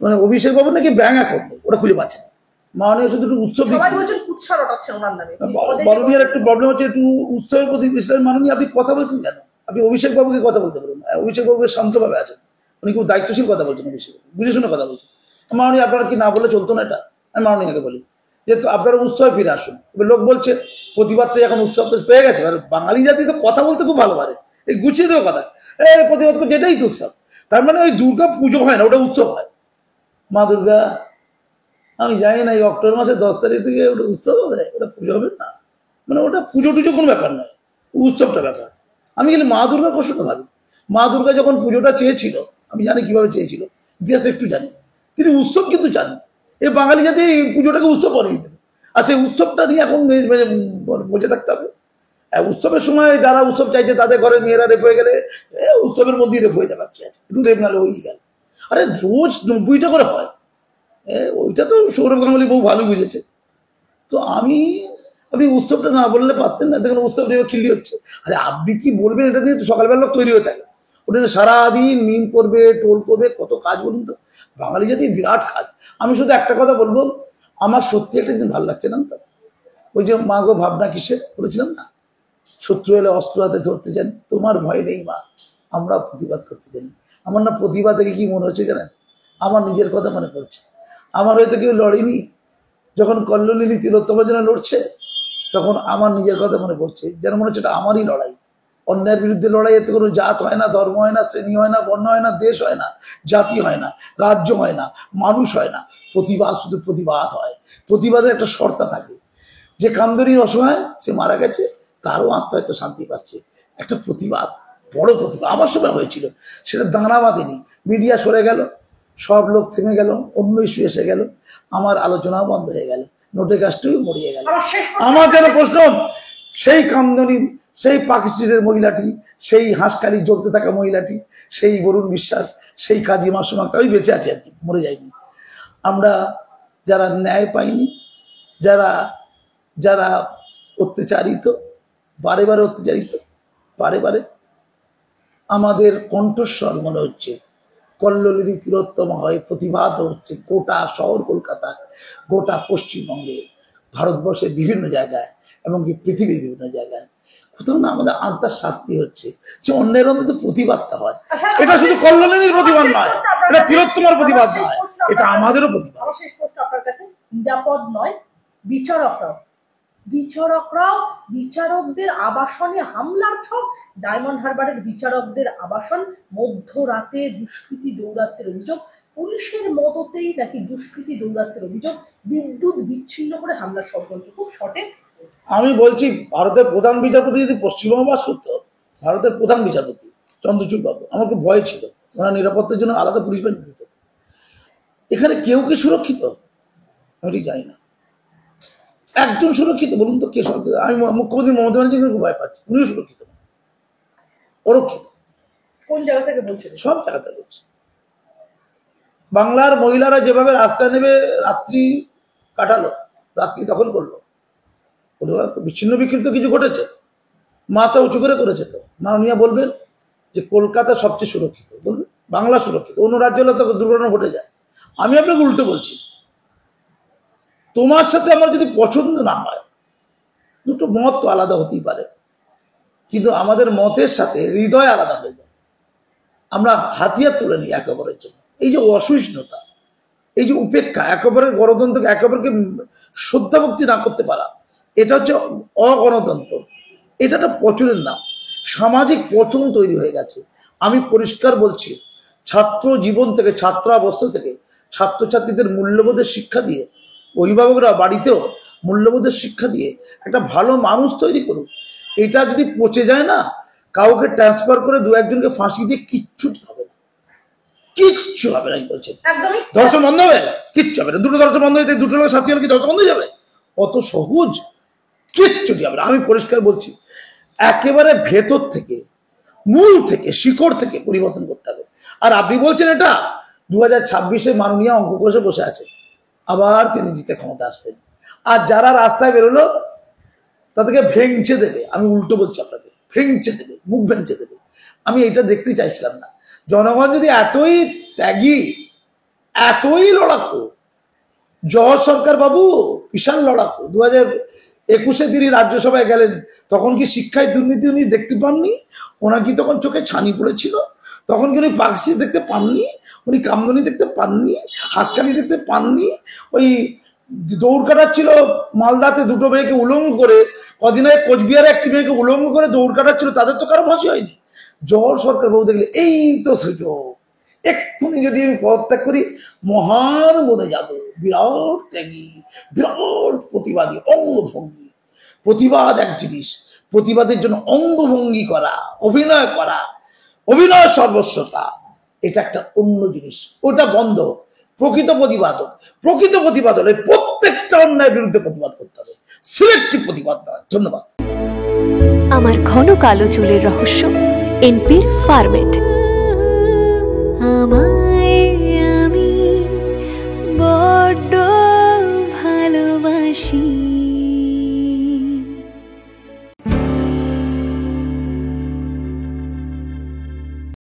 মানে অভিষেক বাবু নাকি ব্যাঙ্ক অ্যাকাউন্ট নেই, ওটা খুঁজে পাচ্ছে না। মাননীয় শুধু একটু উৎসব, মাননীয় একটু প্রবলেম হচ্ছে, একটু উৎসবের প্রতি মাননীয় আপনি কথা বলছেন কেন? আপনি অভিষেক বাবুকে কথা বলতে পারবেন, অভিষেক বাবু শান্তভাবে আছেন, উনি খুব দায়িত্বশীল কথা বলছেন, অভিষেক বুঝে শুনে কথা বলছেন। মাননীয় আপনারা কি না বলে চলতো না? এটা আমি মাননীয়কে বলি যে আপনারা উৎসবে ফিরে আসুন। এবার লোক বলছে প্রতিবাদ তো এখন উৎসব পেয়ে গেছে, বাঙালি জাতি তো কথা বলতে খুব ভালো পারে, এই গুছিয়ে দেবে কথা, প্রতিবাদ করছে এটাই তো উৎসব। তার মানে ওই দুর্গা পুজো হয় না, ওটা উৎসব হয়। মা দুর্গা, আমি জানি না এই অক্টোবর মাসের 10 তারিখ থেকে ওটা উৎসব হবে, ওটা পুজো হবে না, মানে ওটা পুজো টুজো কোনো ব্যাপার নয়, উৎসবটা ব্যাপার। আমি কিন্তু মা দুর্গার কষ্টটা ভাবি, মা দুর্গা যখন পুজোটা চেয়েছিল, আমি জানি কিভাবে চেয়েছিল, ইতিহাসটা একটু জানি, তিনি উৎসব কিন্তু চান। এই বাঙালি জাতি এই পুজোটাকে উৎসব বানিয়ে দেবে, আর সেই উৎসবটা নিয়ে এখন বসে থাকতে হবে। উৎসবের সময় যারা উৎসব চাইছে তাদের ঘরে মেয়েরা রেপ হয়ে গেলে উৎসবের মধ্যেই রেপ হয়ে যাবে, কি আছে, একটু রেপ নালে হয়ে গেল। আরে রোজ 90টা করে হয়, ওইটা তো সৌরভ গাঙ্গুলি বহু ভালো বুঝেছে। তো আপনি উৎসবটা না বললে পারতেন না, দেখুন উৎসব নিয়ে খিল্লি হচ্ছে। আরে আপনি কি বলবেন, এটা দিয়ে তো সকালবেলা লোক তৈরি হয়ে থাকে, ওটা সারাদিন মিম করবে, টোল করবে, কত কাজ বলুন তো, বাঙালি জাতির বিরাট কাজ। আমি শুধু একটা কথা বলবো, আমার সত্যি একটা জিনিস ভালো লাগছে না, তো ওই যে মা গো ভাবনা কিসে বলেছিলাম না, শত্রু এলে অস্ত্র হাতে ধরতে জানি, তোমার ভয় নেই মা, আমরা প্রতিবাদ করতে জানি। আমার না প্রতিবাদ থেকে কি মনে হচ্ছে জানেন, আমার নিজের কথা মনে পড়ছে। আমার হয়তো কেউ লড়েনি, যখন কল্লোলিনী তিলোত্তমার জন্য লড়ছে, তখন আমার নিজের কথা মনে পড়ছে, যেন মনে হচ্ছে এটা আমারই লড়াই। অন্যায়ের বিরুদ্ধে লড়াই, এতে কোনো জাত হয় না, ধর্ম হয় না, শ্রেণী হয় না, বর্ণ হয় না, দেশ হয় না, জাতি হয় না, রাজ্য হয় না, মানুষ হয় না, প্রতিবাদ শুধু প্রতিবাদ হয়। প্রতিবাদের একটা শর্তা থাকে, যে কামদুনির অসহায় সে মারা গেছে, তারও আত্মা হয়তো শান্তি পাচ্ছে, একটা প্রতিবাদ, বড় প্রতিবাদ আমার সময় হয়েছিল, সেটা দাঁড়া বাঁধেনি, মিডিয়া সরে গেল, সব লোক থেমে গেল, অন্য ইস্যু এসে গেল, আমার আলোচনাও বন্ধ হয়ে গেল, নোটে গাছটিও মরিয়ে গেল। আমার যেন প্রশ্ন, সেই কামদনি, সেই পাকিস্তানের মহিলাটি, সেই হাঁসখালি জ্বলতে থাকা মহিলাটি, সেই বরুণ বিশ্বাস, সেই কাজী মাসুম আক্তার, আমি বেঁচে আছি আর কি, মরে যাইনি। আমরা যারা ন্যায় পাইনি, যারা যারা অত্যাচারিত, বারে বারে অত্যাচারিত, বারে বারে আমাদের কণ্ঠস্বর মনে হচ্ছে কল্লোলেরই তিলোত্তম হয়ে প্রতিবাদ হচ্ছে গোটা শহর কলকাতায়, গোটা পশ্চিমবঙ্গে, ভারতবর্ষের বিভিন্ন জায়গায়, এমনকি পৃথিবীর বিভিন্ন জায়গায়। কোথাও না আমাদের আত্মার শান্তি হচ্ছে যে অন্যের অন্তত প্রতিবাদটা হয়। এটা শুধু কল্লোলেরই প্রতিবাদ নয়, এটা তিলোত্তমার প্রতিবাদ নয়, এটা আমাদেরও প্রতিবাদ। আমার শেষ প্রশ্ন আপনার কাছে, নিরাপদ নয় বিচারকরাও বিচারকদের আবাসনে হামলার ছক। ডায়মন্ড হারবারের বিচারকদের আবাসন মধ্যরাতে দুষ্কৃতী দৌরাত্মের অভিযোগ, পুলিশের মদতেই নাকি দুষ্কৃতী দৌরাত্মের অভিযোগ, বিদ্যুৎ বিচ্ছিন্ন করে হামলার ষড়যন্ত্র। খুব শর্টে আমি বলছি, ভারতের প্রধান বিচারপতি যদি পশ্চিমবঙ্গে বাস করতো, ভারতের প্রধান বিচারপতি চন্দ্রচূড় বাবু, আমার খুব ভয় ছিল, ওনার নিরাপত্তার জন্য আলাদা পুলিশ বাহিনী দিত। এখানে কেউ কি সুরক্ষিত আমি ঠিক জানি না। একজন সুরক্ষিত বলুন তো, কে সুরক্ষিত? আমি মুখ্যমন্ত্রী মমতা ব্যানার্জি খুব ভয় পাচ্ছি, উনিও সুরক্ষিত না, অরক্ষিত। কোন জায়গা থেকে বলছেন? সব জায়গাতে বলছে। বাংলার মহিলারা যেভাবে রাস্তায় নেবে রাত্রি কাটালো, রাত্রি দখল করলো, বিচ্ছিন্ন বিক্ষিপ্ত কিছু ঘটেছে, মাথা উঁচু করে করেছে তো। মাননীয়া বলবেন যে কলকাতা সবচেয়ে সুরক্ষিত, বলবেন বাংলা সুরক্ষিত, অন্য রাজ্য হলে তো দুর্ঘটনা ঘটে যায়। আমি আপনাকে উল্টো বলছি, তোমার সাথে আমার যদি পছন্দ না হয়, দুটো মত তো আলাদা হতেই পারে, কিন্তু আমাদের মতের সাথে হৃদয় আলাদা হয়ে যায়। আমরা হাতিয়ার তুলে নিই একে অপরের জন্য। এই যে অসহিষ্ণুতা, এই যে উপেক্ষা, একে অপরের গণতন্ত্রকে একে অপরকে শ্রদ্ধা ভক্তি না করতে পারা, এটা হচ্ছে অগণতন্ত্র। এটা একটা পচনের নাম, সামাজিক পচন তৈরি হয়ে গেছে। আমি পরিষ্কার বলছি, ছাত্র জীবন থেকে, ছাত্রাবস্থা থেকে ছাত্রছাত্রীদের মূল্যবোধের শিক্ষা দিয়ে, অভিভাবকরা বাড়িতেও মূল্যবোধের শিক্ষা দিয়ে একটা ভালো মানুষ তৈরি করুক। এটা যদি পচে যায় না, কাউকে ট্রান্সফার করে দু একজনকে ফাঁসি দিয়ে কিচ্ছু হবে না, কিচ্ছু হবে না। আমি বলছি ধর্ষণ বন্ধ হবে, কিচ্ছু হবে না। দুটো ধর্ষণ বন্ধ হয়ে দুটো লোক সাথী হলে কি ধর্ষণ বন্ধ হয়ে যাবে? অত সহজ কিচ্ছুটি হবে না। আমি পরিষ্কার বলছি, একেবারে ভেতর থেকে, মূল থেকে, শিকড় থেকে পরিবর্তন করতে হবে। আর আপনি বলছেন এটা 2026-এ মাননীয় অঙ্ক কষে বসে আছে, আবার তিনি জিতে ক্ষমতা আসবেন। আর যারা রাস্তায় বেরোলো তাদেরকে ভেঙচে দেবে। আমি উল্টো বলছি আপনাকে, ভেঙচে দেবে, মুখ ভেঙচে দেবে। আমি এটা দেখতে চাইছিলাম না। জনগণ যদি এতই ত্যাগী, এতই লড়াকু, জওহর সরকার বাবু বিশাল লড়াকু, 2021-এ তিনি রাজ্যসভায় গেলেন, তখন কি শিক্ষায় দুর্নীতি উনি দেখতে পাননি? ওনার কি তখন চোখে ছানি পড়েছিল? তখন কি উনি পাকসি দেখতে পাননি? উনি কামদনি দেখতে পাননি? হাঁসখালি দেখতে পাননি? ওই দৌড় কাটাচ্ছিল মালদাতে দুটো মেয়েকে উলঙ্গ করে, কদিন আগে কোচবিহারে একটি মেয়েকে উলঙ্গ করে দৌড় কাটাচ্ছিল, তাদের তো কারো ফাঁসি হয়নি। জওহর সরকার বাবু দেখলে এই তো সুযোগ, এক্ষুনি যদি আমি পদত্যাগ করি মহান বনে যাব, বিরাট ত্যাগী, বিরাট প্রতিবাদী, অঙ্গভঙ্গি। প্রতিবাদ এক জিনিস, প্রতিবাদের জন্য অঙ্গভঙ্গি করা, অভিনয় করা, অভিনয় সর্বস্বতা, এটা একটা অন্য জিনিস, ওটা বন্ধ। প্রকৃত প্রতিবাদ হলে প্রত্যেকটা অন্যায়ের বিরুদ্ধে প্রতিবাদ করতে হবে, সিলেক্টিভ প্রতিবাদ নয়। ধন্যবাদ। আমার ঘন কালো চুলের রহস্য এনপির ফার্মেট।